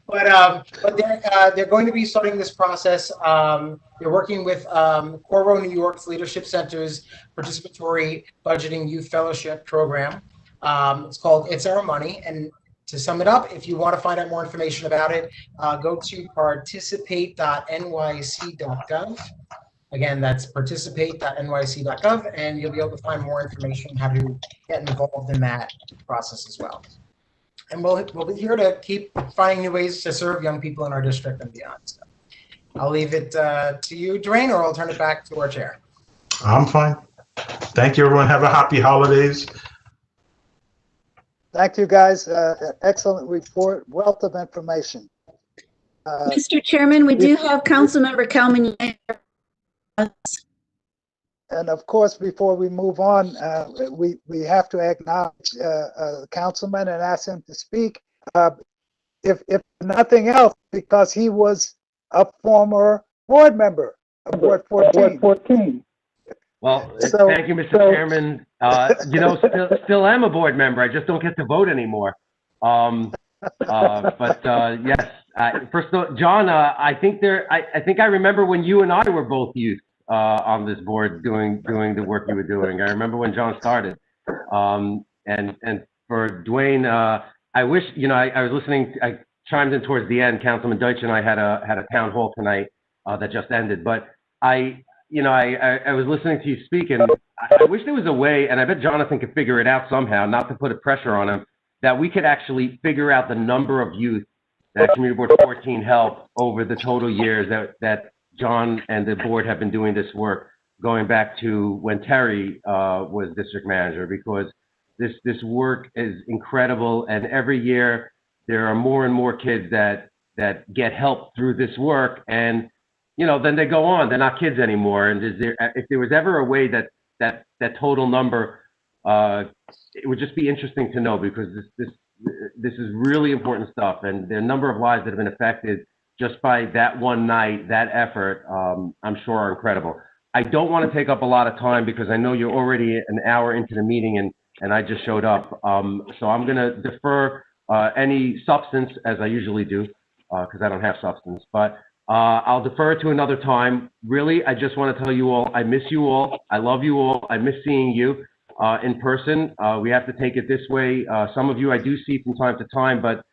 But they're going to be starting this process. They're working with Corvo New York's Leadership Center's Participatory Budgeting Youth Fellowship Program. It's called It's Our Money. And to sum it up, if you want to find out more information about it, go to participate.nyc.gov. Again, that's participate.nyc.gov, and you'll be able to find more information on how to get involved in that process as well. And we'll be here to keep finding new ways to serve young people in our district and beyond. So I'll leave it to you, Dwayne, or I'll turn it back to our chair. I'm fine. Thank you, everyone. Have a happy holidays. Thank you, guys. Excellent report, wealth of information. Mr. Chairman, we do have Councilmember Kalman. And of course, before we move on, we have to acknowledge the councilman and ask him to speak. If nothing else, because he was a former board member of Board 14. Well, So- thank you, Mr. Chairman. Still am a board member. I just don't get to vote anymore. Yes. First of all, John, I think I remember when you and I were both youth on this board doing the work you were doing. I remember when John started. And for Dwayne, I wish, I was listening, I chimed in towards the end. Councilman Deutsch and I had a town hall tonight that just ended, but I was listening to you speak, and I wish there was a way, and I bet Jonathan could figure it out somehow, not to put a pressure on him, that we could actually figure out the number of youth that Community Board 14 helped over the total years that John and the board have been doing this work, going back to when Terry was district manager, because this work is incredible, and every year there are more and more kids that get help through this work, and then they go on. They're not kids anymore. And if there was ever a way that total number, it would just be interesting to know, because this is really important stuff, and the number of lives that have been affected just by that one night, that effort, I'm sure are incredible. I don't want to take up a lot of time because I know you're already an hour into the meeting and I just showed up. So I'm going to defer any substance, as I usually do, because I don't have substance, but I'll defer it to another time. Really, I just want to tell you all, I miss you all. I love you all. I miss seeing you in person. We have to take it this way. Some of you I do see from time to time, but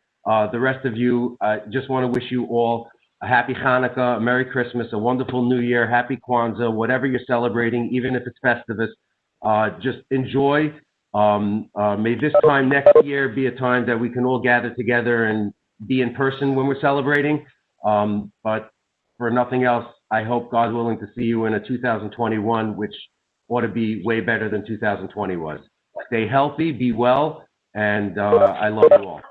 the rest of you, I just want to wish you all a happy Hanukkah, a Merry Christmas, a wonderful New Year, happy Kwanzaa, whatever you're celebrating, even if it's Festivus. Just enjoy. May this time next year be a time that we can all gather together and be in person when we're celebrating. But for nothing else, I hope, God willing, to see you in a 2021, which ought to be way better than 2020 was. Stay healthy, be well, and I love you all.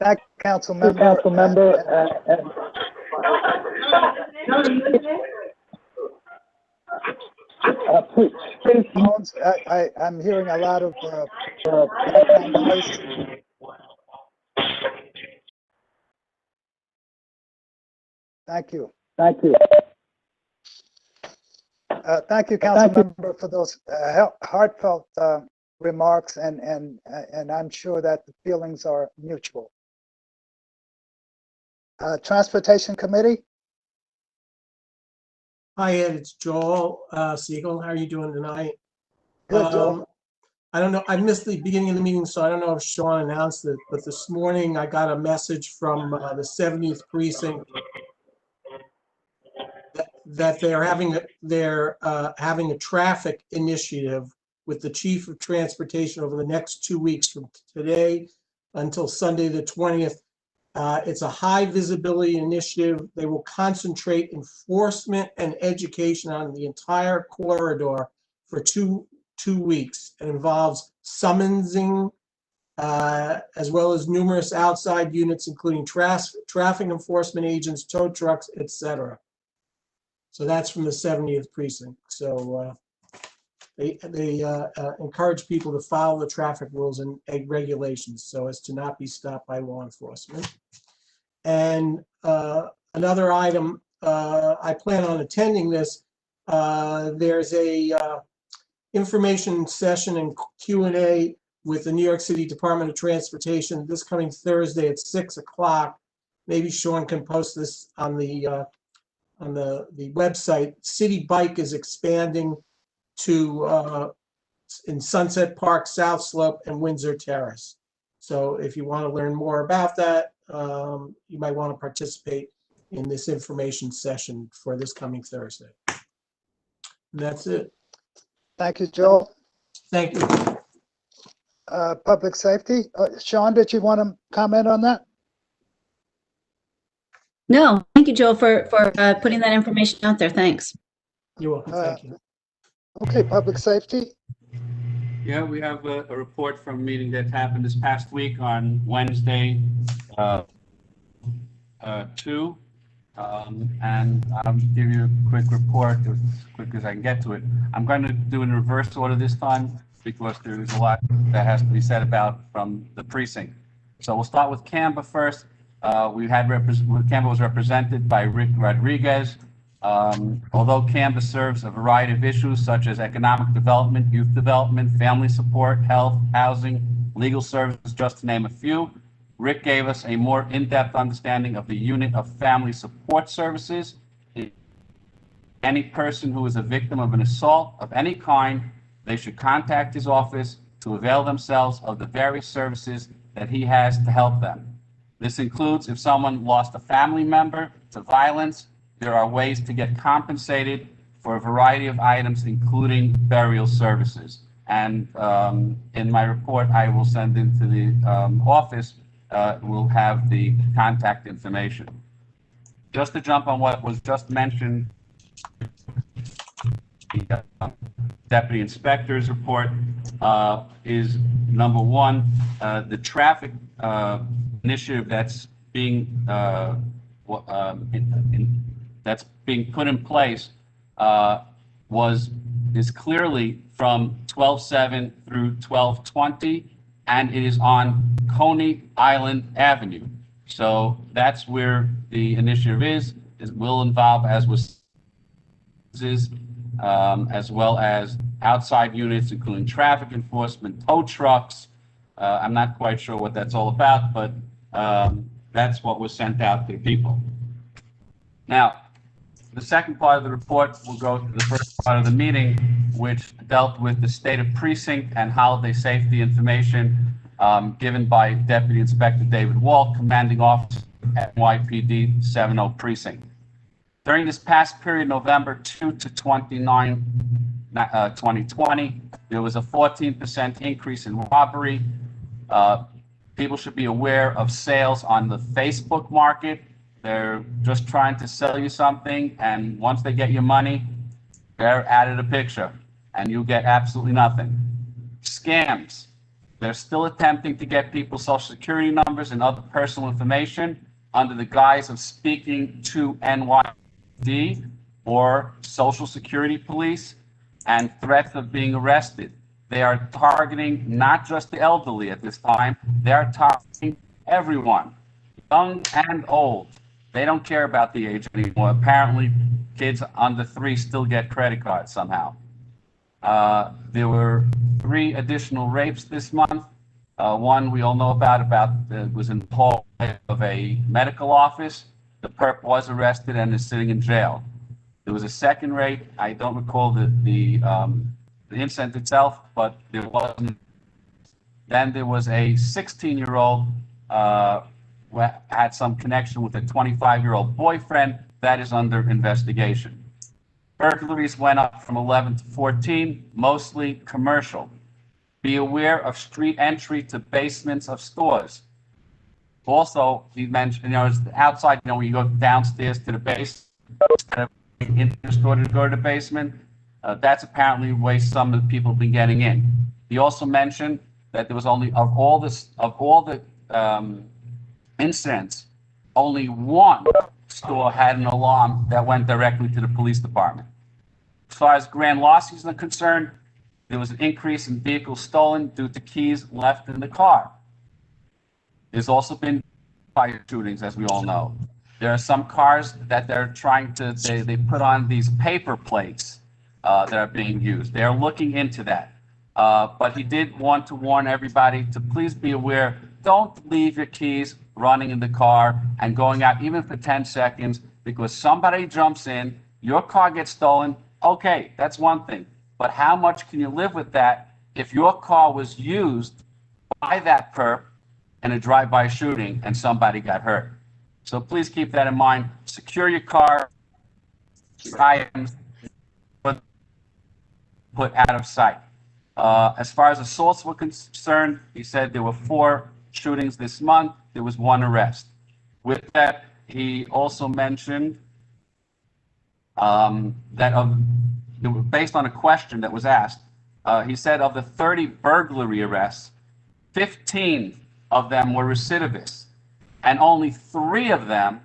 Thank you, council member. Please, phones. I'm hearing a lot of background noise. Thank you. Thank you, council member, for those heartfelt remarks, and I'm sure that the feelings are mutual. Transportation Committee. Hi, Ed, it's Joel Siegel. How are you doing tonight? Good, Joel. I don't know, I missed the beginning of the meeting, so I don't know if Sean announced it, but this morning I got a message from the 70th precinct that they're having a traffic initiative with the chief of transportation over the next 2 weeks, from today until Sunday the 20th. It's a high visibility initiative. They will concentrate enforcement and education on the entire corridor for two weeks. It involves summonsing, as well as numerous outside units, including traffic enforcement agents, tow trucks, etc. So that's from the 70th precinct. So they encourage people to follow the traffic rules and regulations so as to not be stopped by law enforcement. And another item, I plan on attending this. There's a information session and Q&A with the New York City Department of Transportation this coming Thursday at 6 o'clock. Maybe Sean can post this on the website. City Bike is expanding to in Sunset Park, South Slope, and Windsor Terrace. So if you want to learn more about that, you might want to participate in this information session for this coming Thursday. And that's it. Thank you, Joel. Thank you. Public safety. Sean, did you want to comment on that? No, thank you, Joel, for putting that information out there. Thanks. You're welcome. Thank you. Okay, public safety. Yeah, we have a report from a meeting that happened this past week on Wednesday, 2. And I'll give you a quick report as quick as I can get to it. I'm going to do in reverse order this time because there's a lot that has to be said about from the precinct. So we'll start with Canberra first. We had Canberra was represented by Rick Rodriguez, Although Canvas serves a variety of issues such as economic development, youth development, family support, health, housing, legal services, just to name a few, Rick gave us a more in-depth understanding of the unit of family support services. Any person who is a victim of an assault of any kind, they should contact his office to avail themselves of the various services that he has to help them. This includes if someone lost a family member to violence, there are ways to get compensated for a variety of items, including burial services. And in my report, I will send into the office, we'll have the contact information. Just to jump on what was just mentioned, the Deputy Inspector's report is number one, the traffic initiative that's being that's being put in place is clearly from 12/7 through 12/20, and it is on Coney Island Avenue. So that's where the initiative is. It will involve, as well as outside units, including traffic enforcement, tow trucks. I'm not quite sure what that's all about, but that's what was sent out to people. Now, the second part of the report will go to the first part of the meeting, which dealt with the state of precinct and holiday safety information given by Deputy Inspector David Walt, commanding officer at NYPD 70 Precinct. During this past period, November 2 to 29, 2020, there was a 14% increase in robbery. People should be aware of sales on the Facebook market. They're just trying to sell you something, and once they get your money, they're added a picture, and you get absolutely nothing. Scams. They're still attempting to get people's social security numbers and other personal information under the guise of speaking to NYPD or Social Security Police and threats of being arrested. They are targeting not just the elderly at this time, they're targeting everyone, young and old. They don't care about the age anymore. Apparently, kids under 3 still get credit cards somehow. There were 3 additional rapes this month. One we all know about was in the hall of a medical office. The perp was arrested and is sitting in jail. There was a second rape. I don't recall the incident itself, but there wasn't. Then there was a 16-year-old had some connection with a 25-year-old boyfriend. That is under investigation. Burglaries went up from 11 to 14, mostly commercial. Be aware of street entry to basements of stores. Also, he mentioned, it's outside, when you go downstairs to the base, instead of in the store to go to the basement, that's apparently the way some of the people have been getting in. He also mentioned that there was only, of all the incidents, only one store had an alarm that went directly to the police department. As far as grand larcenies are concerned, there was an increase in vehicles stolen due to keys left in the car. There's also been fire shootings, as we all know. There are some cars that they're trying to, they put on these paper plates that are being used. They're looking into that. But he did want to warn everybody to please be aware, don't leave your keys running in the car and going out even for 10 seconds because somebody jumps in, your car gets stolen. Okay, that's one thing. But how much can you live with that if your car was used by that perp in a drive-by shooting and somebody got hurt? So please keep that in mind. Secure your car, your items, put out of sight. As far as assaults were concerned, he said there were 4 shootings this month. There was 1 arrest. With that, he also mentioned based on a question that was asked, he said of the 30 burglary arrests, 15 of them were recidivists, and only 3 of them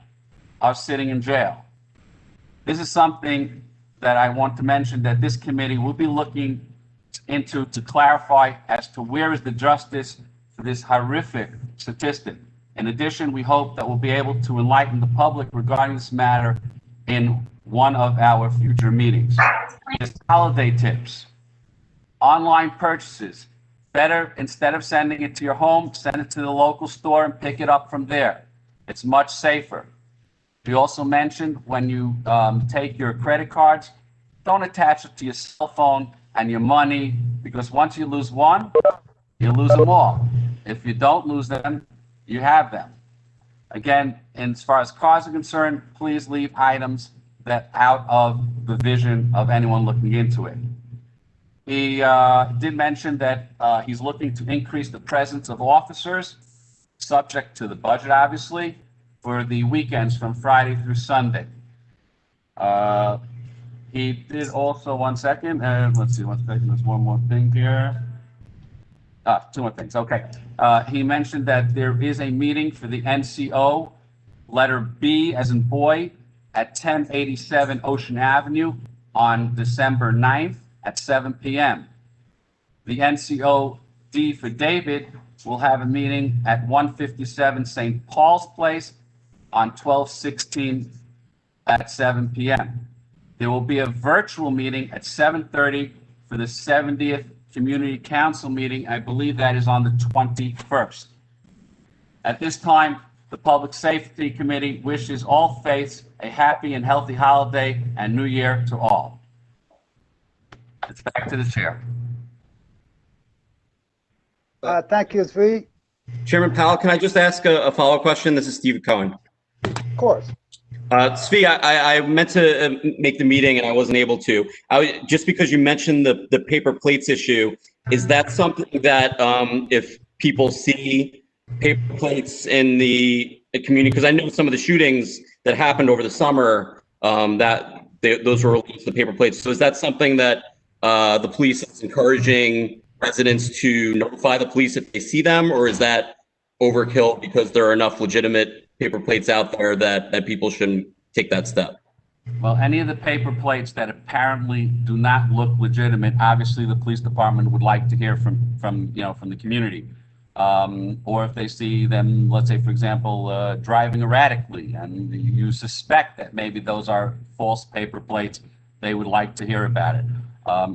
are sitting in jail. This is something that I want to mention that this committee will be looking into to clarify as to where is the justice for this horrific statistic. In addition, we hope that we'll be able to enlighten the public regarding this matter in one of our future meetings. Is holiday tips, online purchases. Better, instead of sending it to your home, send it to the local store and pick it up from there. It's much safer. We also mentioned when you take your credit cards, don't attach it to your cell phone and your money, because once you lose one, you lose them all. If you don't lose them, you have them. Again, as far as cars are concerned, please leave items that out of the vision of anyone looking into it. He did mention that he's looking to increase the presence of officers, subject to the budget, obviously, for the weekends from Friday through Sunday. He did also, one second, let's see, one second, there's one more thing here. Two more things, okay. He mentioned that there is a meeting for the NCO, letter B as in boy, at 1087 Ocean Avenue on December 9th at 7 p.m. The NCO D for David will have a meeting at 157 St. Paul's Place on 12/16 at 7 p.m. There will be a virtual meeting at 7:30 for the 70th Community Council meeting. I believe that is on the 21st. At this time, the Public Safety Committee wishes all faiths a happy and healthy holiday and New Year to all. It's back to the chair. Thank you, Zvi. Chairman Powell, can I just ask a follow-up question? This is Steve Cohen. Of course. Zvi, I meant to make the meeting and I wasn't able to. Just because you mentioned the paper plates issue, is that something that if people see paper plates in the community, because I know some of the shootings that happened over the summer, those were related to the paper plates. So is that something that the police is encouraging residents to notify the police if they see them, or is that overkill because there are enough legitimate paper plates out there that people shouldn't take that step? Well, any of the paper plates that apparently do not look legitimate, obviously the police department would like to hear from the community. Or if they see them, let's say, for example, driving erratically, and you suspect that maybe those are false paper plates, they would like to hear about it.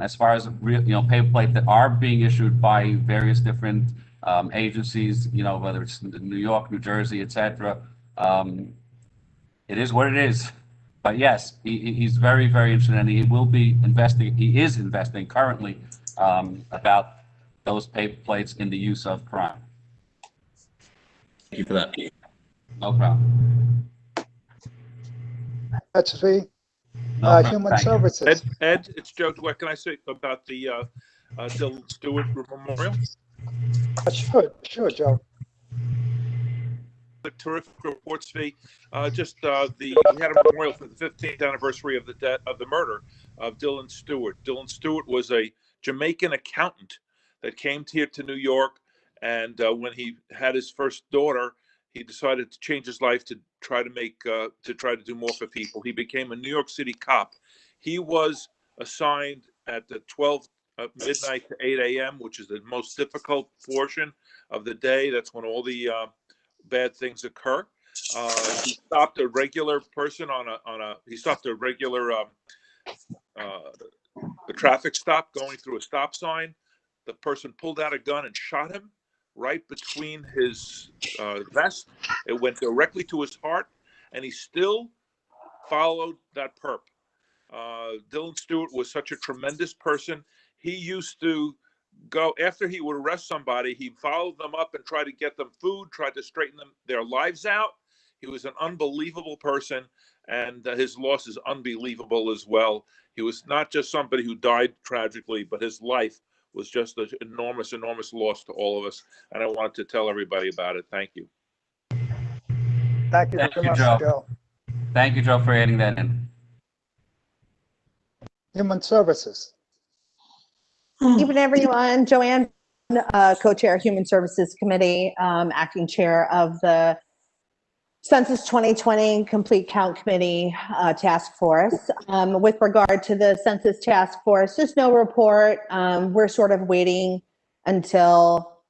As far as paper plates that are being issued by various different agencies, whether it's New York, New Jersey, etc., it is what it is. But yes, he's very, very interested, and he will be investing. He is investing currently about those paper plates in the use of crime. Thank you for that. No problem. That's Zvi. No Human Services. Ed, it's Joe. What can I say about the Dylan Stewart Memorial? Sure, Joe. The terrific reports, Zvi. We had a memorial for the 15th anniversary of the murder of Dylan Stewart. Dylan Stewart was a Jamaican accountant that came here to New York, and when he had his first daughter, he decided to change his life to try to do more for people. He became a New York City cop. He was assigned at the 12 midnight to 8 a.m., which is the most difficult portion of the day. That's when all the bad things occur. He stopped a regular person he stopped a regular the traffic stop going through a stop sign. The person pulled out a gun and shot him right between his vest. It went directly to his heart, and he still followed that perp. Dylan Stewart was such a tremendous person. He used to go, after he would arrest somebody, he'd follow them up and try to get them food, try to straighten their lives out. He was an unbelievable person, and his loss is unbelievable as well. He was not just somebody who died tragically, but his life was just an enormous, enormous loss to all of us. And I wanted to tell everybody about it. Thank you. Thank you very much, Joe. Thank you, Joe, for adding that in. Human Services. Evening, everyone. Joanne, co-chair, Human Services Committee, acting chair of the Census 2020 Complete Count Committee Task Force. With regard to the Census Task Force, there's no report. We're sort of waiting until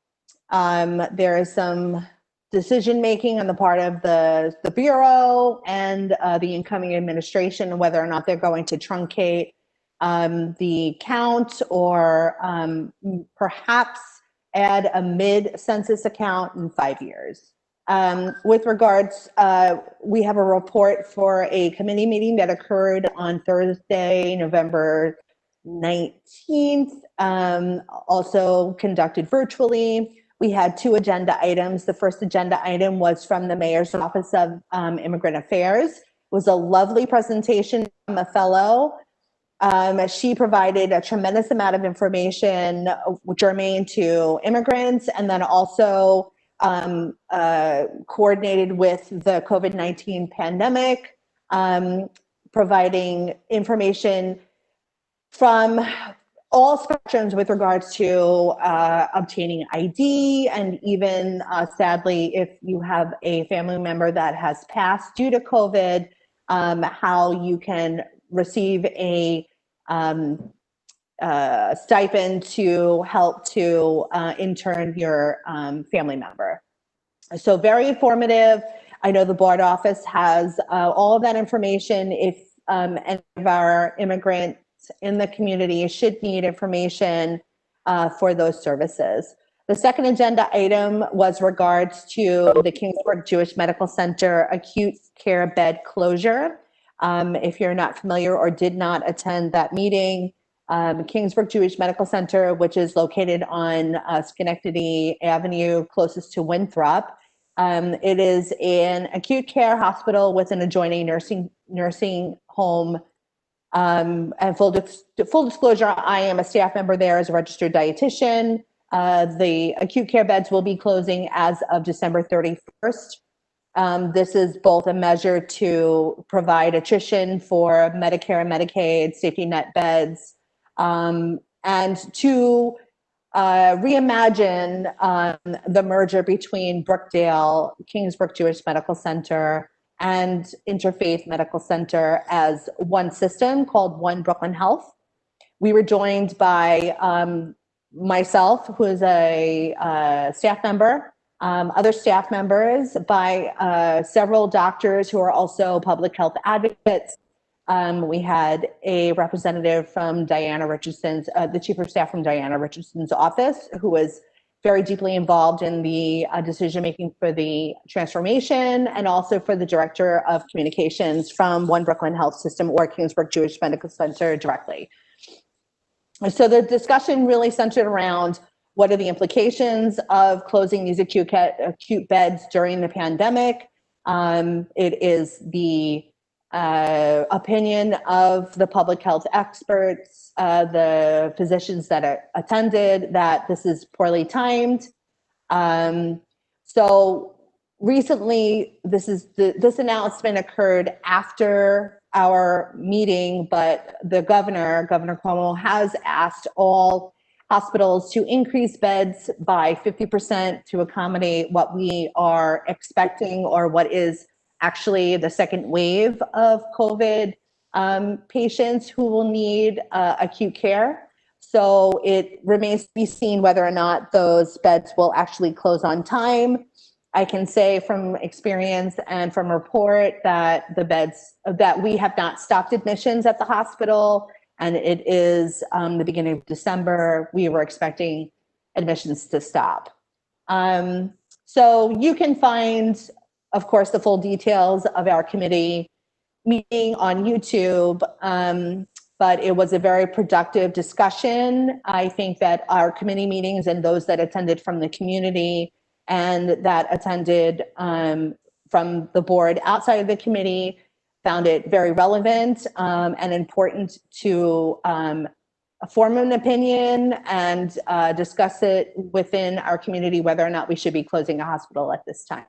there is some decision-making on the part of the Bureau and the incoming administration, whether or not they're going to truncate the count or perhaps add a mid-census account in 5 years. With regards, we have a report for a committee meeting that occurred on Thursday, November 19th, also conducted virtually. We had 2 agenda items. The first agenda item was from the Mayor's Office of Immigrant Affairs. It was a lovely presentation from a fellow. She provided a tremendous amount of information germane to immigrants, and then also coordinated with the COVID-19 pandemic, providing information from all spectrums with regards to obtaining ID, and even sadly, if you have a family member that has passed due to COVID, how you can receive a stipend to help to intern your family member. So very informative. I know the board office has all of that information. If any of our immigrants in the community should need information for those services. The second agenda item was regards to the Kingsburg Jewish Medical Center acute care bed closure. If you're not familiar or did not attend that meeting, Kingsburg Jewish Medical Center, which is located on Schenectady Avenue, closest to Winthrop. It is an acute care hospital with an adjoining nursing home. And full disclosure, I am a staff member there as a registered dietitian. The acute care beds will be closing as of December 31st. This is both a measure to provide attrition for Medicare and Medicaid safety net beds, and to reimagine the merger between Brookdale, Kingsbrook Jewish Medical Center, and Interfaith Medical Center as one system called One Brooklyn Health. We were joined by myself, who is a staff member, other staff members, by several doctors who are also public health advocates. We had a representative from Diana Richardson's, the chief of staff from Diana Richardson's office, who was very deeply involved in the decision-making for the transformation, and also for the director of communications from One Brooklyn Health System or Kingsburg Jewish Medical Center directly. So the discussion really centered around what are the implications of closing these acute beds during the pandemic. It is the opinion of the public health experts, the physicians that attended, that this is poorly timed. So recently, this announcement occurred after our meeting, but the Governor Cuomo, has asked all hospitals to increase beds by 50% to accommodate what we are expecting, or what is actually the second wave of COVID patients who will need acute care. So it remains to be seen whether or not those beds will actually close on time. I can say from experience and from report that that we have not stopped admissions at the hospital, and it is the beginning of December. We were expecting admissions to stop. So you can find, of course, the full details of our committee meeting on YouTube, but it was a very productive discussion. I think that our committee meetings and those that attended from the community and that attended from the board outside of the committee found it very relevant and important to form an opinion and discuss it within our community, whether or not we should be closing a hospital at this time.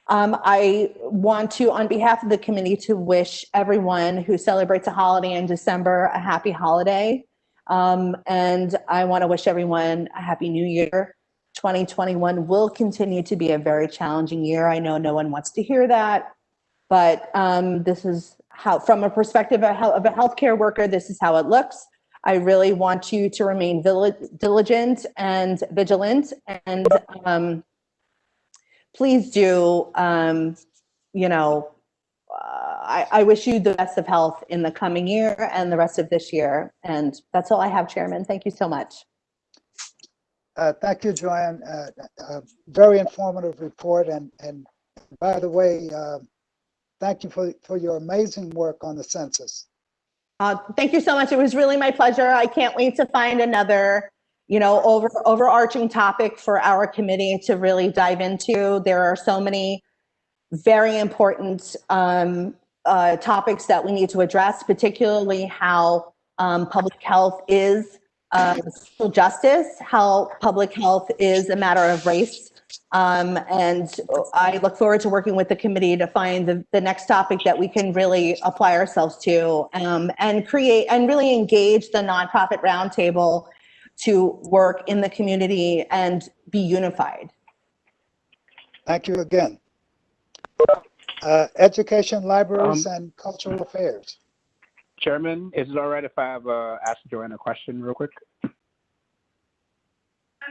I want to, on behalf of the committee, to wish everyone who celebrates a holiday in December a happy holiday. And I want to wish everyone a happy new year. 2021 will continue to be a very challenging year. I know no one wants to hear that, but this is how, from a perspective of a healthcare worker, this is how it looks. I really want you to remain diligent and vigilant, and please do, you know, I wish you the best of health in the coming year and the rest of this year. And that's all I have, Chairman. Thank you so much. Thank you, Joanne. Very informative report. And by the way, thank you for your amazing work on the census. Thank you so much. It was really my pleasure. I can't wait to find another, you know, overarching topic for our committee to really dive into. There are so many very important topics that we need to address, particularly how public health is social justice, how public health is a matter of race. And I look forward to working with the committee to find the next topic that we can really apply ourselves to and create and really engage the nonprofit roundtable to work in the community and be unified. Thank you again. Education, libraries, and cultural affairs. Chairman, is it all right if I have asked Joanne a question real quick? I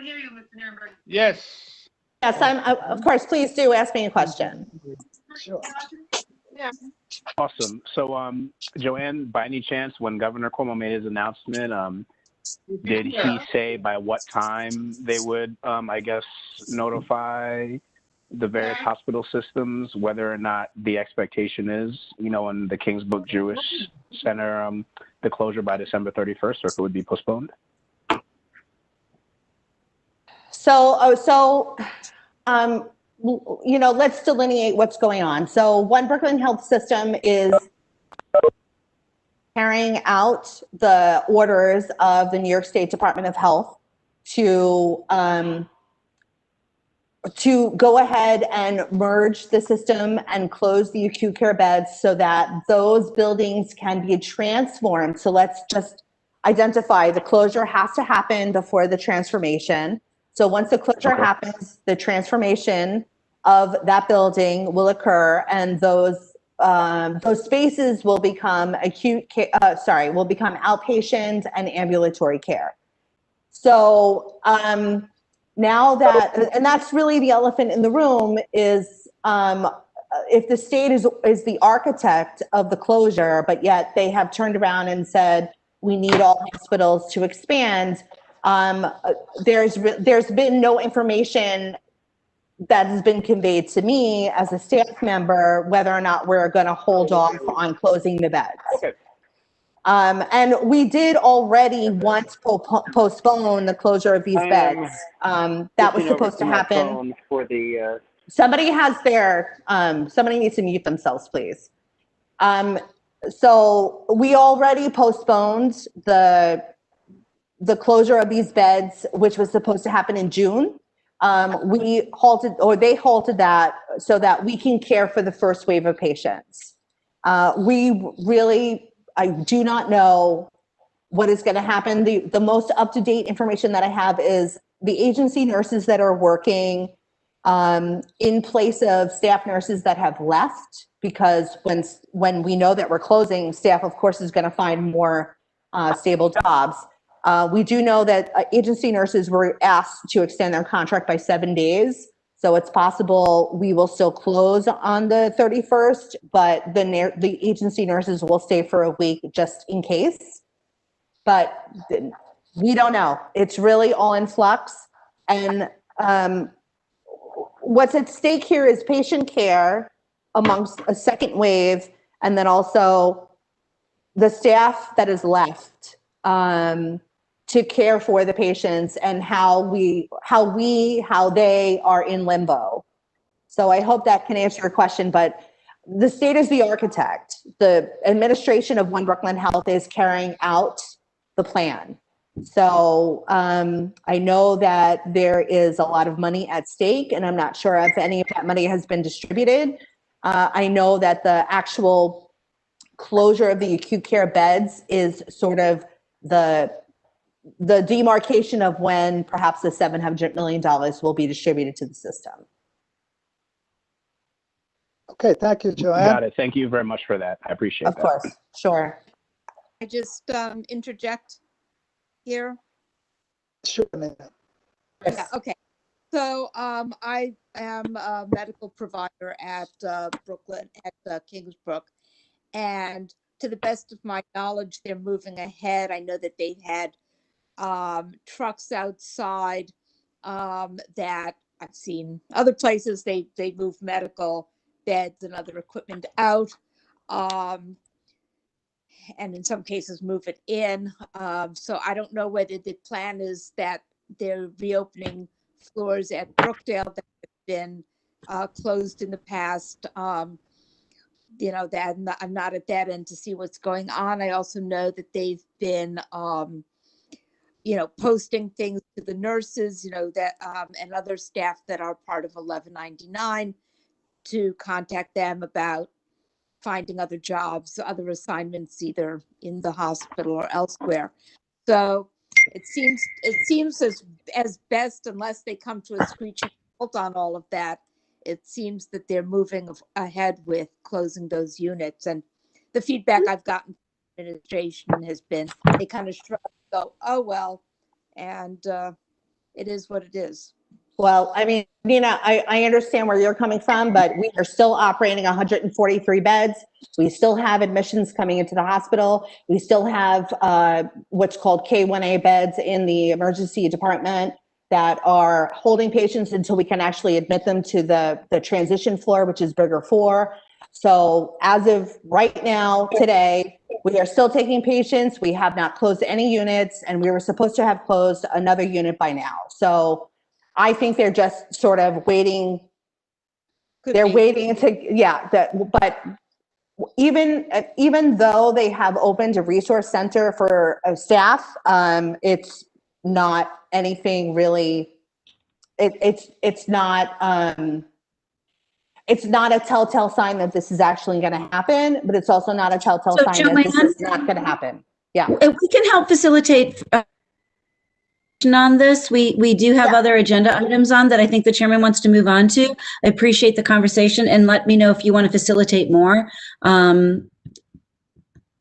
hear you, Mr. Nuremberg. Yes. Yes, of course, please do ask me a question. Sure. Yeah. Awesome. So, Joanne, by any chance, when Governor Cuomo made his announcement, did he say by what time they would, I guess, notify the various hospital systems whether or not the expectation is, you know, in the Kingsbrook Jewish Center, the closure by December 31st, or if it would be postponed? So, you know, let's delineate what's going on. So One Brooklyn Health System is carrying out the orders of the New York State Department of Health to go ahead and merge the system and close the acute care beds so that those buildings can be transformed. So let's just identify the closure has to happen before the transformation. So once the closure happens, the transformation of that building will occur, and those spaces will become will become outpatient and ambulatory care. So now that, and that's really the elephant in the room, is if the state is the architect of the closure, but yet they have turned around and said we need all hospitals to expand. There's been no information that has been conveyed to me as a staff member whether or not we're going to hold off on closing the beds. Okay. And we did already once postpone the closure of these beds. That was supposed to happen. For the, Somebody has their, somebody needs to mute themselves, please. So we already postponed the closure of these beds, which was supposed to happen in June. They halted that so that we can care for the first wave of patients. I do not know what is going to happen. The most up-to-date information that I have is the agency nurses that are working in place of staff nurses that have left, because when we know that we're closing, staff, of course, is going to find more stable jobs. We do know that agency nurses were asked to extend their contract by 7 days. So it's possible we will still close on the 31st, but the agency nurses will stay for a week just in case. But we don't know. It's really all in flux. And what's at stake here is patient care amongst a second wave, and then also the staff that is left to care for the patients, and how they are in limbo. So I hope that can answer your question, but the state is the architect. The administration of One Brooklyn Health is carrying out the plan. So I know that there is a lot of money at stake, and I'm not sure if any of that money has been distributed. I know that the actual closure of the acute care beds is sort of the demarcation of when perhaps the $700 million will be distributed to the system. Okay, thank you, Joanne. Got it. Thank you very much for that. I appreciate that. Of course, sure. I just interject here. Sure, Nina. Yeah, okay. So I am a medical provider at Brooklyn, at Kingsbrook. And to the best of my knowledge, they're moving ahead. I know that they've had trucks outside that I've seen other places. They move medical beds and other equipment out. And in some cases move it in. So I don't know whether the plan is that they're reopening floors at Brookdale that have been closed in the past. That I'm not at that end to see what's going on. I also know that they've been, posting things to the nurses, that and other staff that are part of 1199 to contact them about finding other jobs, other assignments, either in the hospital or elsewhere. So it seems as best, unless they come to a screeching halt on all of that, it seems that they're moving ahead with closing those units. And the feedback I've gotten from administration has been they kind of shrug, go, oh well, and it is what it is. Well, I mean, Nina, I understand where you're coming from, but we are still operating 143 beds. We still have admissions coming into the hospital. We still have what's called K1A beds in the emergency department that are holding patients until we can actually admit them to the transition floor, which is bigger 4. So as of right now, today, we are still taking patients. We have not closed any units, and we were supposed to have closed another unit by now. So I think they're just sort of waiting. They're waiting but even though they have opened a resource center for staff, it's not anything really. It's not a telltale sign that this is actually going to happen, but it's also not a telltale sign that this is not going to happen. Yeah, if we can help facilitate on this. We do have other agenda items on that I think the chairman wants to move on to. I appreciate the conversation, and let me know if you want to facilitate more. But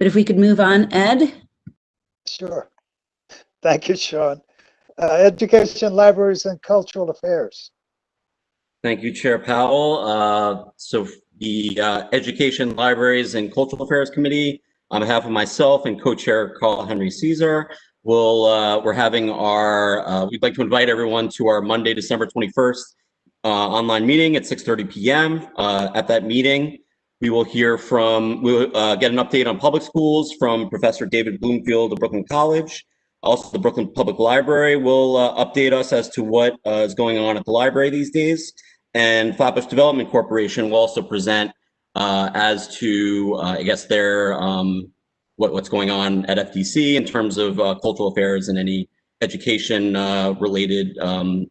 if we could move on, Ed? Sure. Thank you, Sean. Education, libraries, and cultural affairs. Thank you, Chair Powell. So the Education, Libraries, and Cultural Affairs Committee, on behalf of myself and co-chair Carl Henry Caesar, we're having our, we'd like to invite everyone to our Monday, December 21st online meeting at 6:30 p.m. At that meeting, we will hear from, we'll get an update on public schools from Professor David Bloomfield of Brooklyn College. Also, the Brooklyn Public Library will update us as to what is going on at the library these days. And Flatbush Development Corporation will also present as to, I guess, their what's going on at FDC in terms of cultural affairs and any education related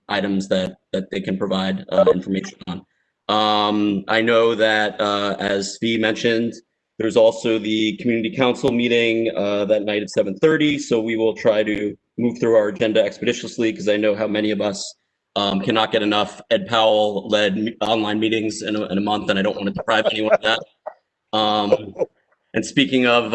items that they can provide information on. I know that as Svi mentioned, there's also the community council meeting that night at 7:30. So we will try to move through our agenda expeditiously because I know how many of us cannot get enough Ed Powell led online meetings in a month, and I don't want to deprive anyone of that. And speaking of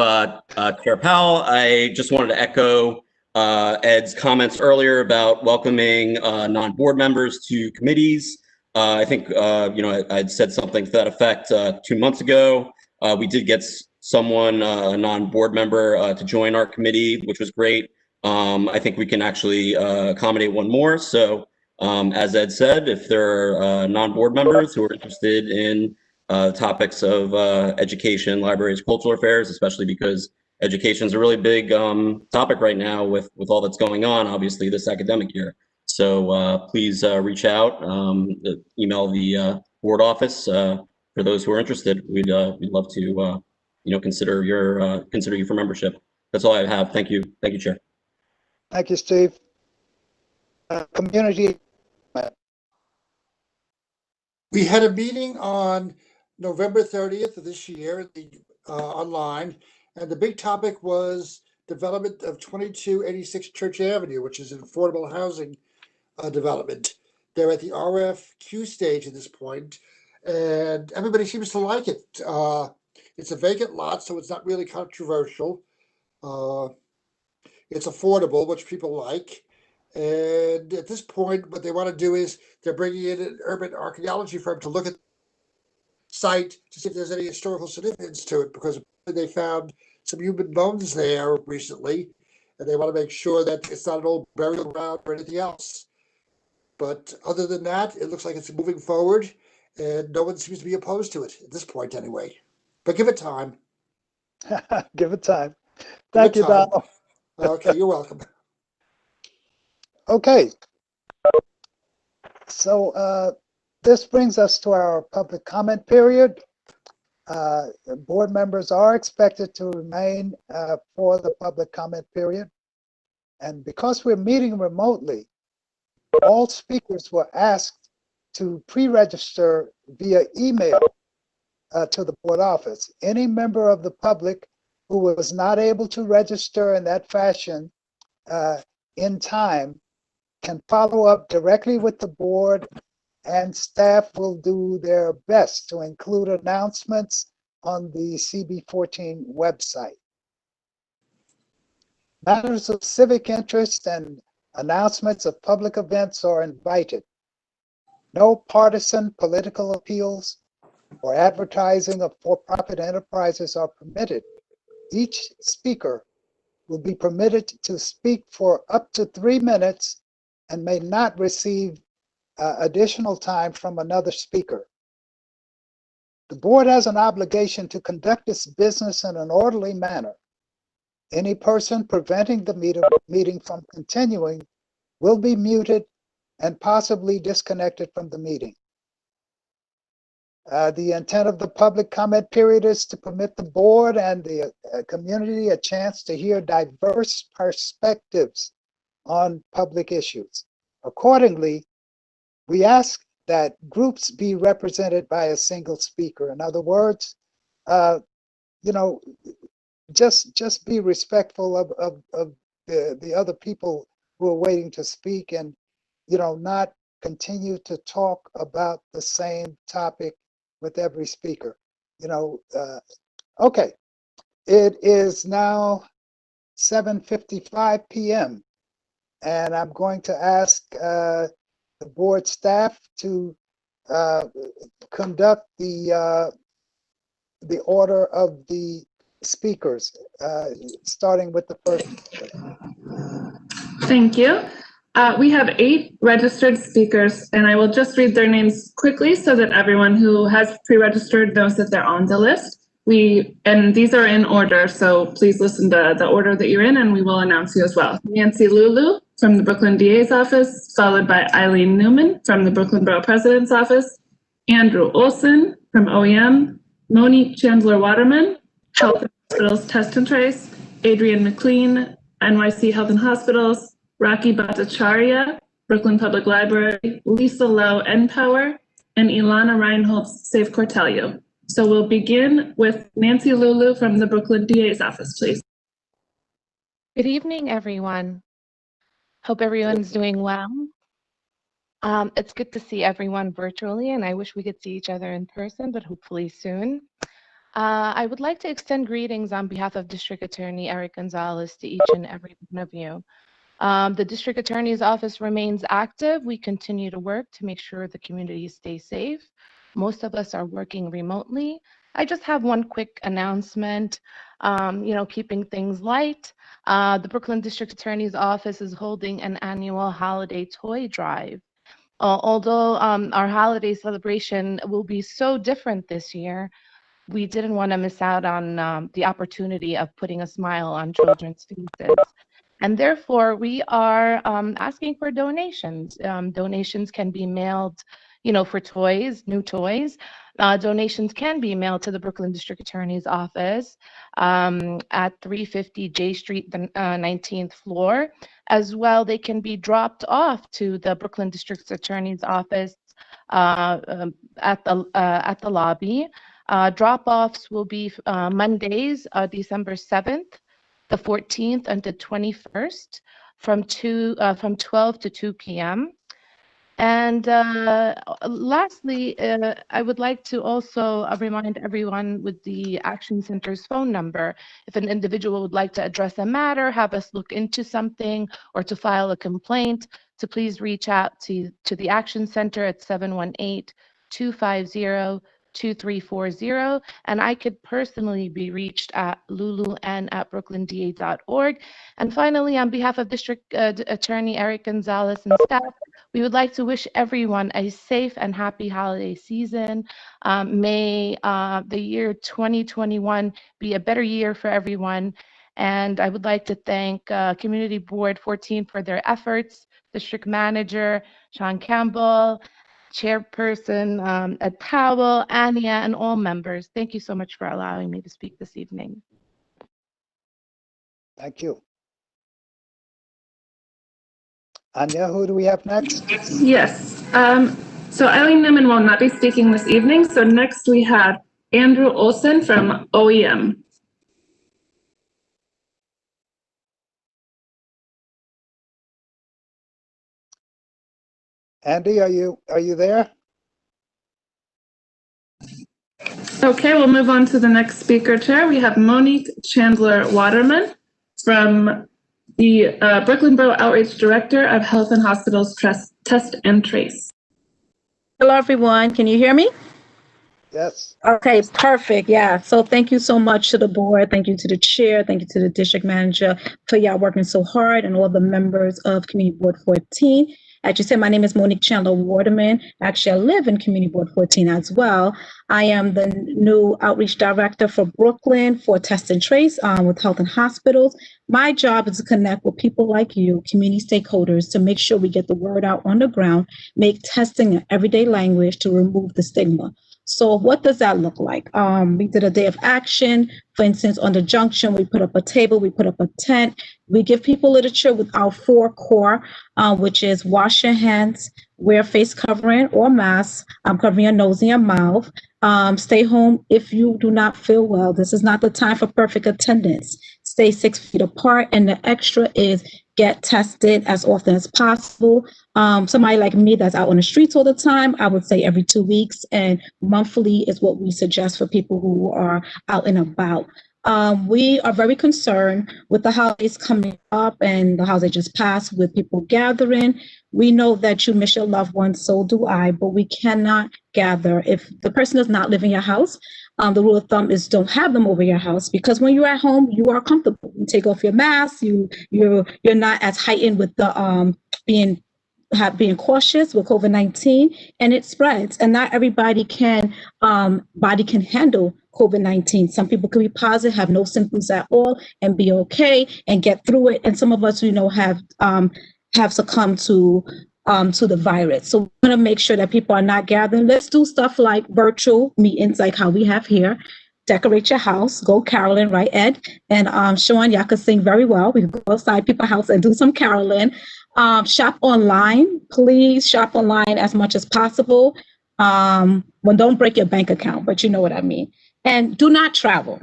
Chair Powell, I just wanted to echo Ed's comments earlier about welcoming non-board members to committees. I think, I'd said something to that effect 2 months ago. We did get someone, a non-board member, to join our committee, which was great. I think we can actually accommodate one more. So as Ed said, if there are non-board members who are interested in topics of education, libraries, cultural affairs, especially because education is a really big topic right now with all that's going on, obviously, this academic year. So please reach out, email the board office for those who are interested. We'd love to consider you for membership. That's all I have. Thank you. Thank you, Chair. Thank you, Steve. Community. We had a meeting on November 30th of this year online, and the big topic was development of 2286 Church Avenue, which is an affordable housing development. They're at the RFQ stage at this point, and everybody seems to like it. It's a vacant lot, so it's not really controversial. It's affordable, which people like, And at this point, what they want to do is they're bringing in an urban archaeology firm to look at the site to see if there's any historical significance to it, because they found some human bones there recently, and they want to make sure that it's not an old burial ground or anything else. But other than that, it looks like it's moving forward, and no one seems to be opposed to it at this point anyway. But give it time. Give it time. Give Thank it you, time. Donald. Okay, you're welcome. Okay. So this brings us to our public comment period. Board members are expected to remain for the public comment period. And because we're meeting remotely, all speakers were asked to pre-register via email to the board office. Any member of the public who was not able to register in that fashion in time can follow up directly with the board, and staff will do their best to include announcements on the CB14 website. Matters of civic interest and announcements of public events are invited. No partisan political appeals or advertising of for-profit enterprises are permitted. Each speaker will be permitted to speak for up to 3 minutes and may not receive additional time from another speaker. The board has an obligation to conduct its business in an orderly manner. Any person preventing the meeting from continuing will be muted and possibly disconnected from the meeting. The intent of the public comment period is to permit the board and the community a chance to hear diverse perspectives on public issues. Accordingly, we ask that groups be represented by a single speaker. In other words, you know, just be respectful of the other people who are waiting to speak, and, you know, not continue to talk about the same topic with every speaker. You know, okay. It is now 7:55 p.m. and I'm going to ask the board staff to conduct the order of the speakers, starting with the first. Thank you. We have 8 registered speakers, and I will just read their names quickly so that everyone who has pre-registered knows that they're on the list. And these are in order, so please listen to the order that you're in, and we will announce you as well. Nancy Lulu from the Brooklyn DA's office, followed by Eileen Newman from the Brooklyn Borough President's office, Andrew Olson from OEM, Monique Chandler-Waterman, Health and Hospitals Test and Trace, Adrian McLean, NYC Health and Hospitals, Rocky Bhattacharya, Brooklyn Public Library, Lisa Lowe, NPower, and Ilana Reinholz, Save Cortelio. So we'll begin with Nancy Lulu from the Brooklyn DA's office, please. Good evening, everyone. Hope everyone's doing well. It's good to see everyone virtually, and I wish we could see each other in person, but hopefully soon. I would like to extend greetings on behalf of District Attorney Eric Gonzalez to each and every one of you. The District Attorney's office remains active. We continue to work to make sure the community stays safe. Most of us are working remotely. I just have one quick announcement, keeping things light. The Brooklyn District Attorney's office is holding an annual holiday toy drive. Although our holiday celebration will be so different this year, we didn't want to miss out on the opportunity of putting a smile on children's faces. And therefore, we are asking for donations. Donations can be mailed, for toys, new toys. Donations can be mailed to the Brooklyn District Attorney's office at 350 J Street, the 19th floor. As well, they can be dropped off to the Brooklyn District Attorney's office at the lobby. Drop-offs will be Mondays, December 7th, the 14th, and the 21st from 12 to 2 p.m. And lastly, I would like to also remind everyone with the Action Center's phone number. If an individual would like to address a matter, have us look into something, or to file a complaint, to please reach out to the Action Center at 718-250-2340. And I could personally be reached at lulun@brooklynda.org. And finally, on behalf of District Attorney Eric Gonzalez and staff, we would like to wish everyone a safe and happy holiday season. May the year 2021 be a better year for everyone. And I would like to thank Community Board 14 for their efforts, District Manager Sean Campbell, Chairperson Ed Powell, Ania, and all members. Thank you so much for allowing me to speak this evening. Thank you. Anya, who do we have next? Yes. So Eileen Newman will not be speaking this evening. So next we have Andrew Olson from OEM. Andy, are you there? Okay, we'll move on to the next speaker chair. We have Monique Chandler Waterman from the Brooklyn Borough Outreach Director of Health and Hospitals Test and Trace. Hello, everyone. Can you hear me? Yes. Okay, perfect. Yeah. So thank you so much to the board. Thank you to the chair. Thank you to the district manager for y'all working so hard, and all the members of Community Board 14. As you said, my name is Monique Chandler Waterman. Actually, I live in Community Board 14 as well. I am the new outreach director for Brooklyn for Test and Trace with Health and Hospitals. My job is to connect with people like you, community stakeholders, to make sure we get the word out on the ground, make testing an everyday language to remove the stigma. So what does that look like? We did a day of action. For instance, on the junction, we put up a table, we put up a tent. We give people literature with our 4 core, which is wash your hands, wear face covering or mask, covering your nose and your mouth. Stay home if you do not feel well. This is not the time for perfect attendance. Stay 6 feet apart. And the extra is get tested as often as possible. Somebody like me that's out on the streets all the time, I would say every 2 weeks, and monthly is what we suggest for people who are out and about. We are very concerned with the holidays coming up and the holiday just passed with people gathering. We know that you miss your loved ones, so do I, but we cannot gather. If the person does not live in your house, the rule of thumb is don't have them over your house, because when you're at home, you are comfortable. You take off your mask, you're not as heightened with the being cautious with COVID-19, and it spreads. And not everybody body can handle COVID-19. Some people can be positive, have no symptoms at all, and be okay and get through it. And some of us, have succumbed to the virus. So we want to make sure that people are not gathering. Let's do stuff like virtual meetings, like how we have here. Decorate your house, go caroling, right, Ed? And Sean, y'all can sing very well. We can go outside people's house and do some caroling. Shop online. Please shop online as much as possible. Well, don't break your bank account, but you know what I mean. And do not travel.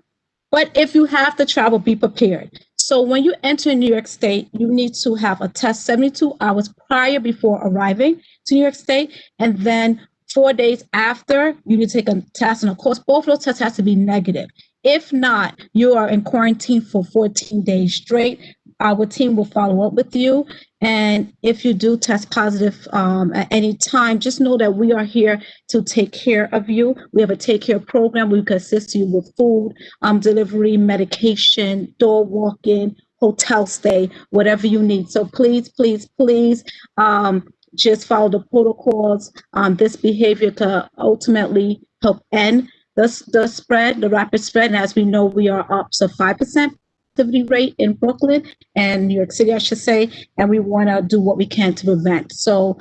But if you have to travel, be prepared. So when you enter New York State, you need to have a test 72 hours prior before arriving to New York State. And then 4 days after, you need to take a test. And of course, both of those tests have to be negative. If not, you are in quarantine for 14 days straight. Our team will follow up with you. And if you do test positive at any time, just know that we are here to take care of you. We have a take care program. We can assist you with food, delivery, medication, door walking, hotel stay, whatever you need. So please, please, please, just follow the protocols. This behavior could ultimately help end the spread, the rapid spread. And as we know, we are up to 5% rate in Brooklyn and New York City, I should say, and we want to do what we can to prevent. So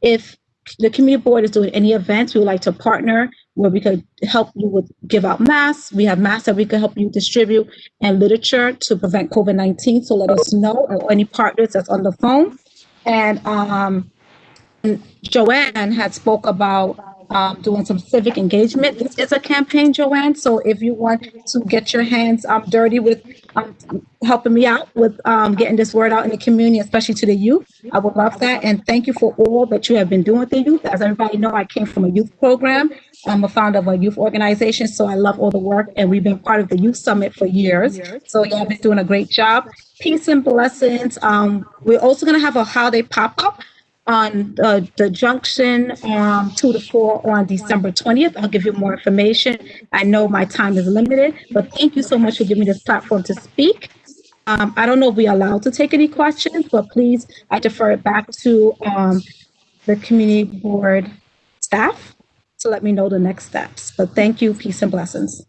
if the community board is doing any events, we would like to partner where we could help you with give out masks. We have masks that we can help you distribute, and literature to prevent COVID-19. So let us know, or any partners that's on the phone. And Joanne had spoke about doing some civic engagement. This is a campaign, Joanne. So if you want to get your hands dirty with helping me out with getting this word out in the community, especially to the youth, I would love that. And thank you for all that you have been doing with the youth. As everybody know, I came from a youth program. I'm a founder of a youth organization, so I love all the work. And we've been part of the Youth Summit for years. So y'all been doing a great job. Peace and blessings. We're also going to have a holiday pop-up on the junction 2 to 4 on December 20th. I'll give you more information. I know my time is limited, but thank you so much for giving me this platform to speak. I don't know if we're allowed to take any questions, but please, I defer it back to the community board staff to let me know the next steps. But thank you, peace and blessings.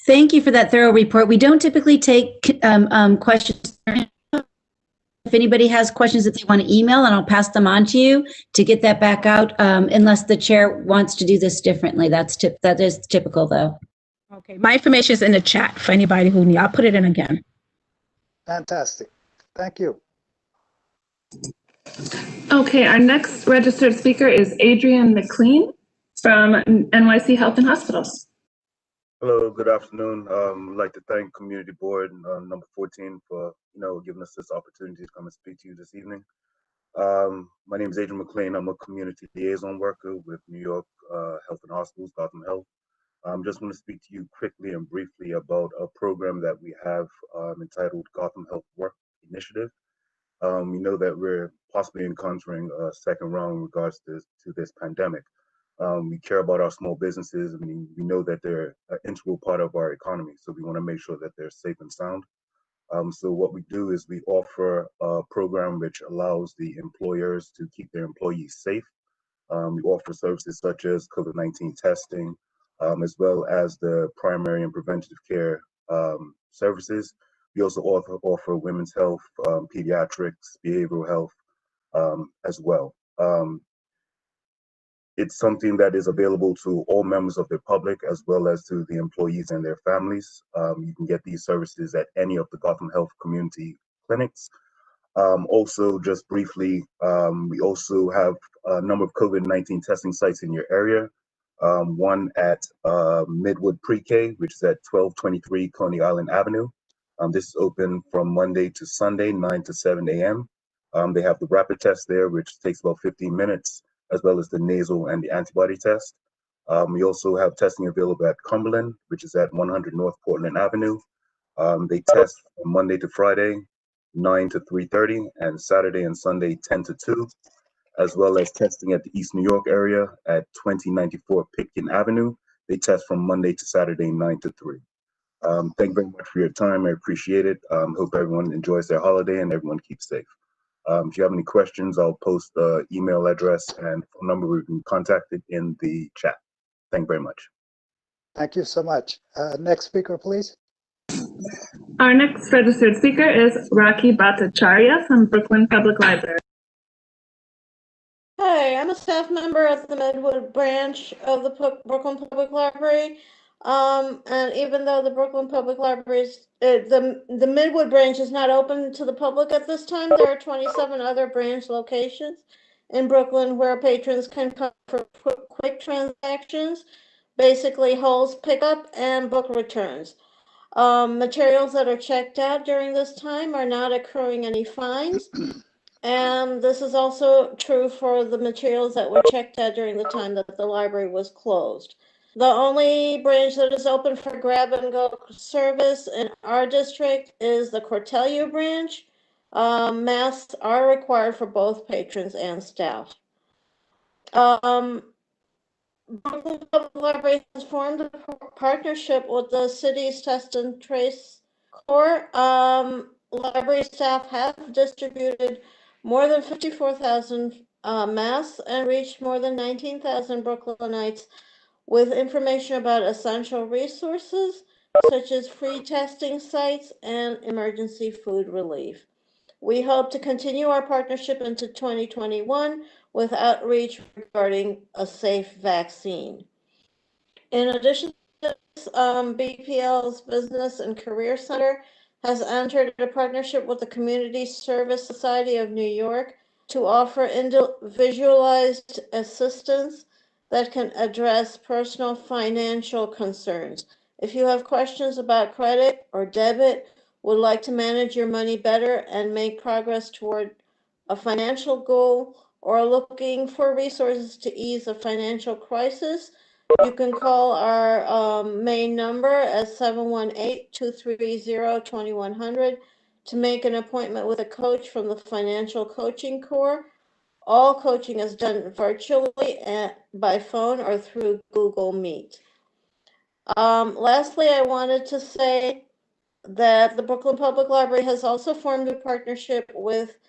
Thank you for that thorough report. We don't typically take questions. If anybody has questions that they want to email, and I'll pass them on to you to get that back out, unless the chair wants to do this differently. That is typical, though. Okay, my information is in the chat for anybody who needs. I'll put it in again. Fantastic. Thank you. Okay, our next registered speaker is Adrian McLean from NYC Health and Hospitals. Hello, good afternoon. I'd like to thank Community Board number 14 for giving us this opportunity to come and speak to you this evening. My name is Adrian McLean. I'm a community liaison worker with New York Health and Hospitals, Gotham Health. Just want to speak to you quickly and briefly about a program that we have entitled Gotham Health Work Initiative. We know that we're possibly encountering a second round in regards to this pandemic. We care about our small businesses. I mean, we know that they're an integral part of our economy, so we want to make sure that they're safe and sound. So what we do is we offer a program which allows the employers to keep their employees safe. We offer services such as COVID-19 testing, as well as the primary and preventative care services. We also offer women's health, pediatrics, behavioral health as well. It's something that is available to all members of the public as well as to the employees and their families. You can get these services at any of the Gotham Health community clinics. Also, just briefly, we also have a number of COVID-19 testing sites in your area. One at Midwood Pre-K, which is at 1223 Coney Island Avenue. This is open from Monday to Sunday, 9 to 7 a.m. They have the rapid test there, which takes about 15 minutes, as well as the nasal and the antibody test. We also have testing available at Cumberland, which is at 100 North Portland Avenue. They test from Monday to Friday, 9 to 3:30, and Saturday and Sunday, 10 to 2, as well as testing at the East New York area at 2094 Pitkin Avenue. They test from Monday to Saturday, 9 to 3. Thank you very much for your time. I appreciate it. Hope everyone enjoys their holiday and everyone keeps safe. If you have any questions, I'll post the email address and phone number where you can contact it in the chat. Thank you very much. Thank you so much. Next speaker, please. Our next registered speaker is Raki Bhattacharya from Brooklyn Public Library. Hi, I'm a staff member at the Midwood branch of the Brooklyn Public Library. And even though the Brooklyn Public Library the Midwood branch is not open to the public at this time, there are 27 other branch locations in Brooklyn where patrons can come for quick transactions, basically holes pickup and book returns. Materials that are checked out during this time are not accruing any fines. And this is also true for the materials that were checked out during the time that the library was closed. The only branch that is open for grab and go service in our district is the Cortelyou branch. Masks are required for both patrons and staff. Brooklyn Public Library has formed a partnership with the city's Test and Trace Corps. Library staff have distributed more than 54,000 masks and reached more than 19,000 Brooklynites with information about essential resources such as free testing sites and emergency food relief. We hope to continue our partnership into 2021 with outreach regarding a safe vaccine. In addition to this, BPL's Business and Career Center has entered a partnership with the Community Service Society of New York to offer individualized assistance that can address personal financial concerns. If you have questions about credit or debit, would like to manage your money better and make progress toward a financial goal, or are looking for resources to ease a financial crisis, you can call our main number at 718-230-2100 to make an appointment with a coach from the Financial Coaching Corps. All coaching is done virtually and by phone or through Google Meet. Lastly, I wanted to say that the Brooklyn Public Library has also formed a partnership with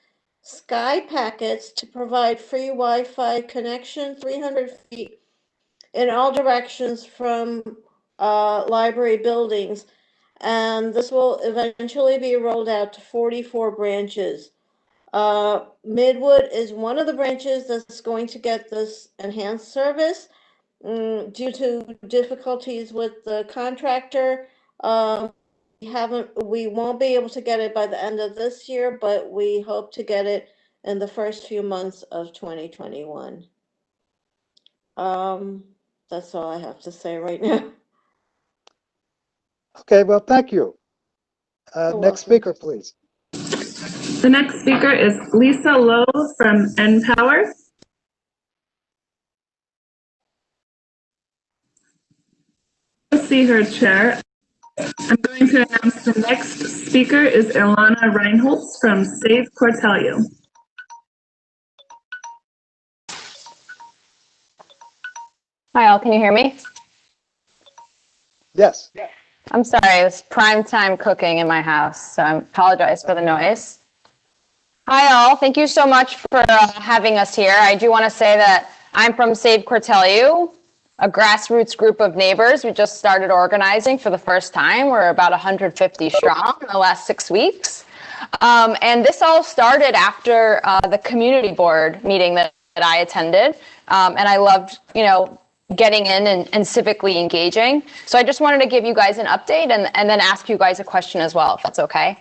Sky Packets to provide free Wi-Fi connection 300 feet in all directions from library buildings. And this will eventually be rolled out to 44 branches. Midwood is one of the branches that's going to get this enhanced service. Due to difficulties with the contractor, we won't be able to get it by the end of this year, but we hope to get it in the first few months of 2021. That's all I have to say right now. Okay, well, thank you. Next speaker, please. The next speaker is Lisa Lowe from NPower. See her chair. I'm going to announce the next speaker is Ilana Reinholtz from Save Cortelio. Hi all, can you hear me? Yes. I'm sorry, it was prime time cooking in my house, so I apologize for the noise. Hi all, thank you so much for having us here. I do want to say that I'm from Save Cortelio, a grassroots group of neighbors. We just started organizing for the first time. We're about 150 strong in the last 6 weeks. And this all started after the community board meeting that I attended. And I loved, getting in and civically engaging. So I just wanted to give you guys an update and then ask you guys a question as well, if that's okay.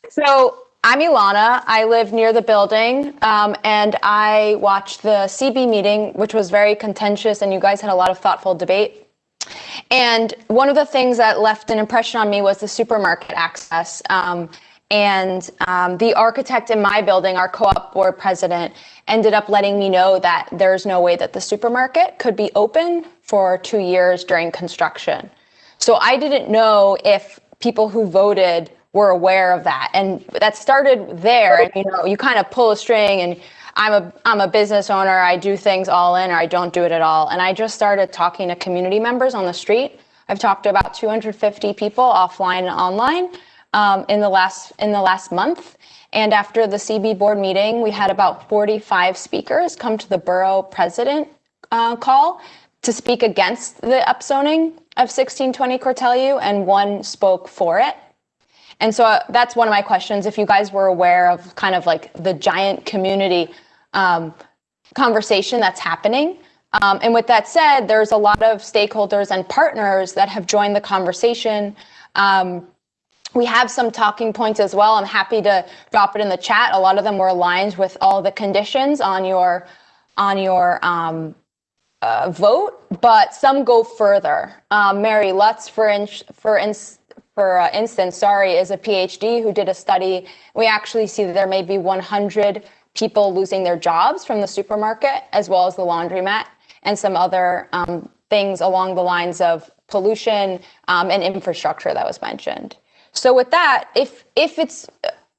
So I'm Ilana. I live near the building, and I watched the CB meeting, which was very contentious, and you guys had a lot of thoughtful debate. And one of the things that left an impression on me was the supermarket access. The architect in my building, our co-op board president, ended up letting me know that there's no way that the supermarket could be open for 2 years during construction. So I didn't know if people who voted were aware of that. And that started there. And, you kind of pull a string, and I'm a business owner. I do things all in, or I don't do it at all. And I just started talking to community members on the street. I've talked to about 250 people offline and online in the last month. And after the CB board meeting, we had about 45 speakers come to the borough president call to speak against the upzoning of 1620 Cortelio, and one spoke for it. And so that's one of my questions, if you guys were aware of kind of like the giant community conversation that's happening. And with that said, there's a lot of stakeholders and partners that have joined the conversation. We have some talking points as well. I'm happy to drop it in the chat. A lot of them were aligned with all the conditions on your vote, but some go further. Mary Lutz, for instance, is a PhD who did a study. We actually see that there may be 100 people losing their jobs from the supermarket, as well as the laundromat, and some other things along the lines of pollution and infrastructure that was mentioned. So with that, if it's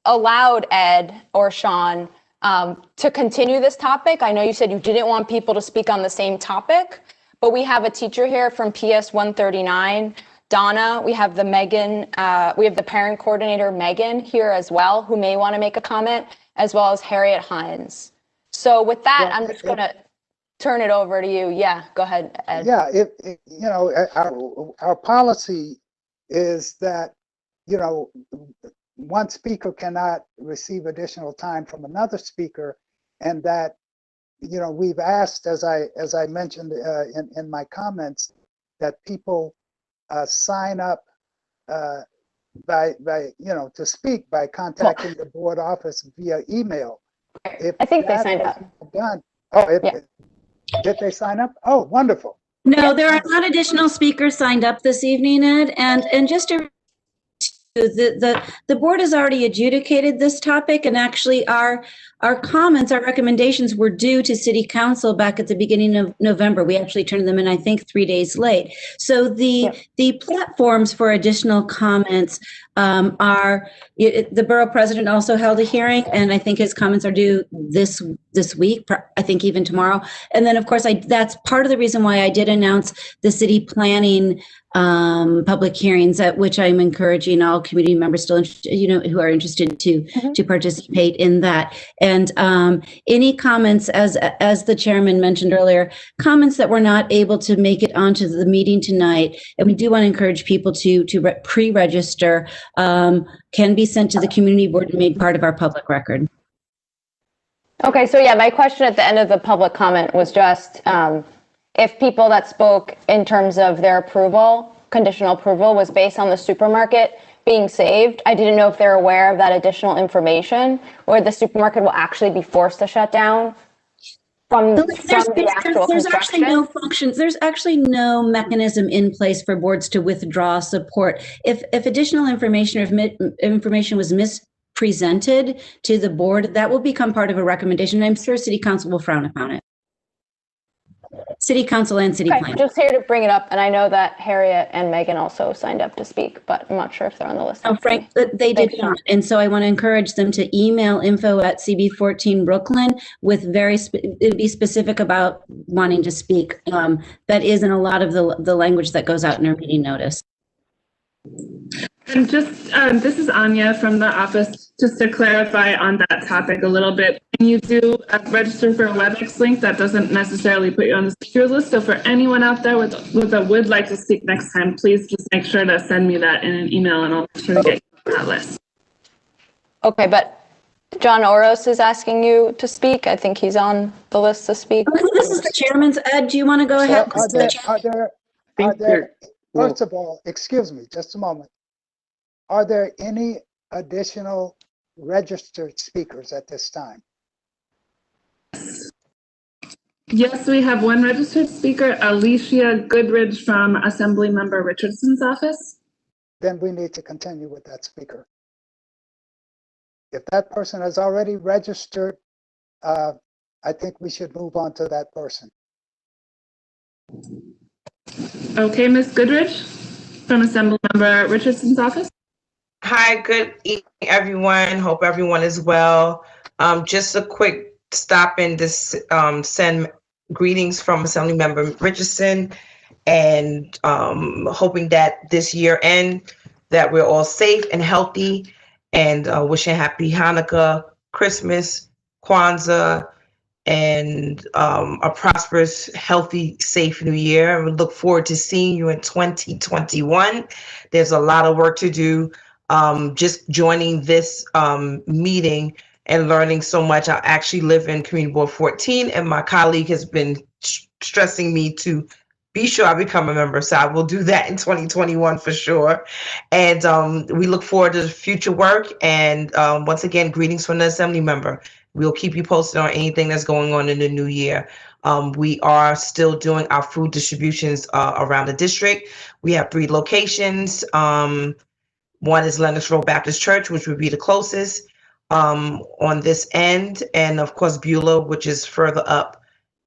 allowed, Ed or Sean, to continue this topic, I know you said you didn't want people to speak on the same topic, but we have a teacher here from PS 139, Donna. We have the parent coordinator, Megan, here as well, who may want to make a comment, as well as Harriet Hines. So with that, I'm just going to turn it over to you. Yeah, go ahead, Ed. Yeah, our policy is that one speaker cannot receive additional time from another speaker, and that we've asked, as I mentioned in my comments, that people sign up by to speak by contacting the board office via email. If I think they signed up. Done. Did they sign up? Oh, wonderful. No, there are not additional speakers signed up this evening, Ed, and just to the board has already adjudicated this topic, and actually our comments, our recommendations were due to city council back at the beginning of November. We actually turned them in, I think, 3 days late. So the platforms for additional comments are, the borough president also held a hearing, and I think his comments are due this week, I think even tomorrow. And then of course that's part of the reason why I did announce the city planning public hearings, at which I'm encouraging all community members still, who are interested to participate in that. And any comments, as the chairman mentioned earlier, comments that were not able to make it onto the meeting tonight, and we do want to encourage people to pre-register, can be sent to the community board and made part of our public record. Okay, so yeah, my question at the end of the public comment was just if people that spoke in terms of their approval, conditional approval, was based on the supermarket being saved. I didn't know if they're aware of that additional information, or the supermarket will actually be forced to shut down from the actual There's actually construction. no functions. There's actually no mechanism in place for boards to withdraw support. If additional information, or if information was mispresented to the board, that will become part of a recommendation. I'm sure City Council will frown upon it. City Council and City Planning. Just here to bring it up, and I know that Harriet and Megan also signed up to speak, but I'm not sure if they're on the list. Oh, Frank, they did not. And so I want to encourage them to email info@CB14 Brooklyn with be specific about wanting to speak. That is in a lot of the language that goes out in our meeting notice. And just, this is Anya from the office, just to clarify on that topic a little bit. When you do register for a WebEx link, that doesn't necessarily put you on the speakers list. So for anyone out there that would like to speak next time, please just make sure to send me that in an email, and I'll make sure to get you on that list. Okay, but John Oros is asking you to speak. I think he's on the list to speak. This is the chairman's. Ed, do you want to go ahead? First of all, excuse me, just a moment. Are there any additional registered speakers at this time? Yes, we have one registered speaker, Alicia Goodridge from Assemblymember Richardson's office. Then we need to continue with that speaker. If that person has already registered, I think we should move on to that person. Okay, Ms. Goodridge from Assemblymember Richardson's office. Hi, good evening, everyone. Hope everyone is well. Just a quick stop in to send greetings from Assemblymember Richardson, and hoping that this year end that we're all safe and healthy, and wishing happy Hanukkah, Christmas, Kwanzaa, and a prosperous, healthy, safe new year. And we look forward to seeing you in 2021. There's a lot of work to do. Just joining this meeting and learning so much. I actually live in Community Board 14, and my colleague has been stressing me to be sure I become a member. So I will do that in 2021 for sure. And we look forward to future work. And once again, greetings from the Assembly member. We'll keep you posted on anything that's going on in the new year. We are still doing our food distributions around the district. We have 3 locations. One is Lennox Road Baptist Church, which would be the closest on this end. And of course, Beulah, which is further up,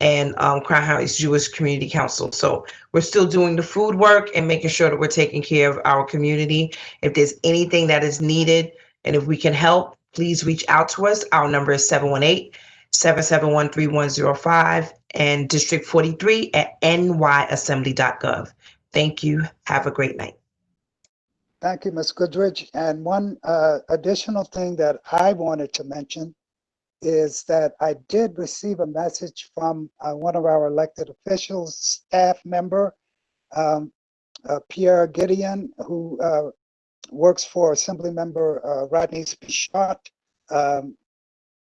and Crown Heights Jewish Community Council. So we're still doing the food work and making sure that we're taking care of our community. If there's anything that is needed and if we can help, please reach out to us. Our number is 718-771-3105 and District 43 at nyassembly.gov. Thank you. Have a great night. Thank you, Ms. Goodridge. And one additional thing that I wanted to mention is that I did receive a message from one of our elected officials, staff member, Pierre Gideon, who works for Assemblymember Rodney Spichot,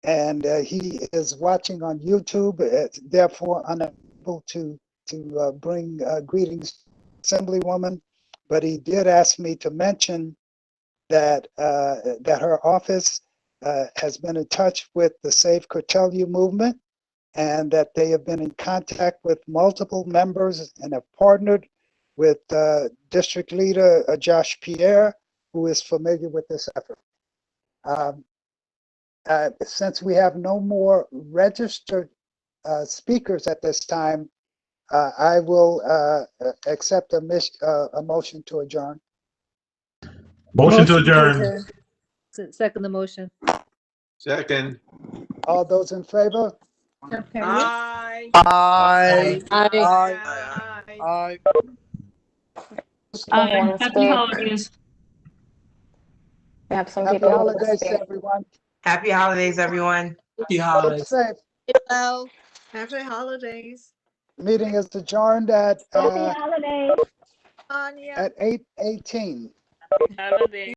and he is watching on YouTube, therefore unable to bring greetings, Assemblywoman. But he did ask me to mention that that her office has been in touch with the Save Curtail You movement, and that they have been in contact with multiple members and have partnered with District Leader Josh Pierre, who is familiar with this effort. Since we have no more registered speakers at this time, I will accept a motion to adjourn. Motion to adjourn. Second the motion. Second. All those in favor? Okay. Aye. Aye. Aye. Aye. Happy holidays. We have some Happy people. holidays to everyone. Happy holidays, everyone. Happy Stay holidays. safe. Well, happy holidays. Meeting is adjourned at Happy holidays. at 8:18. Holidays.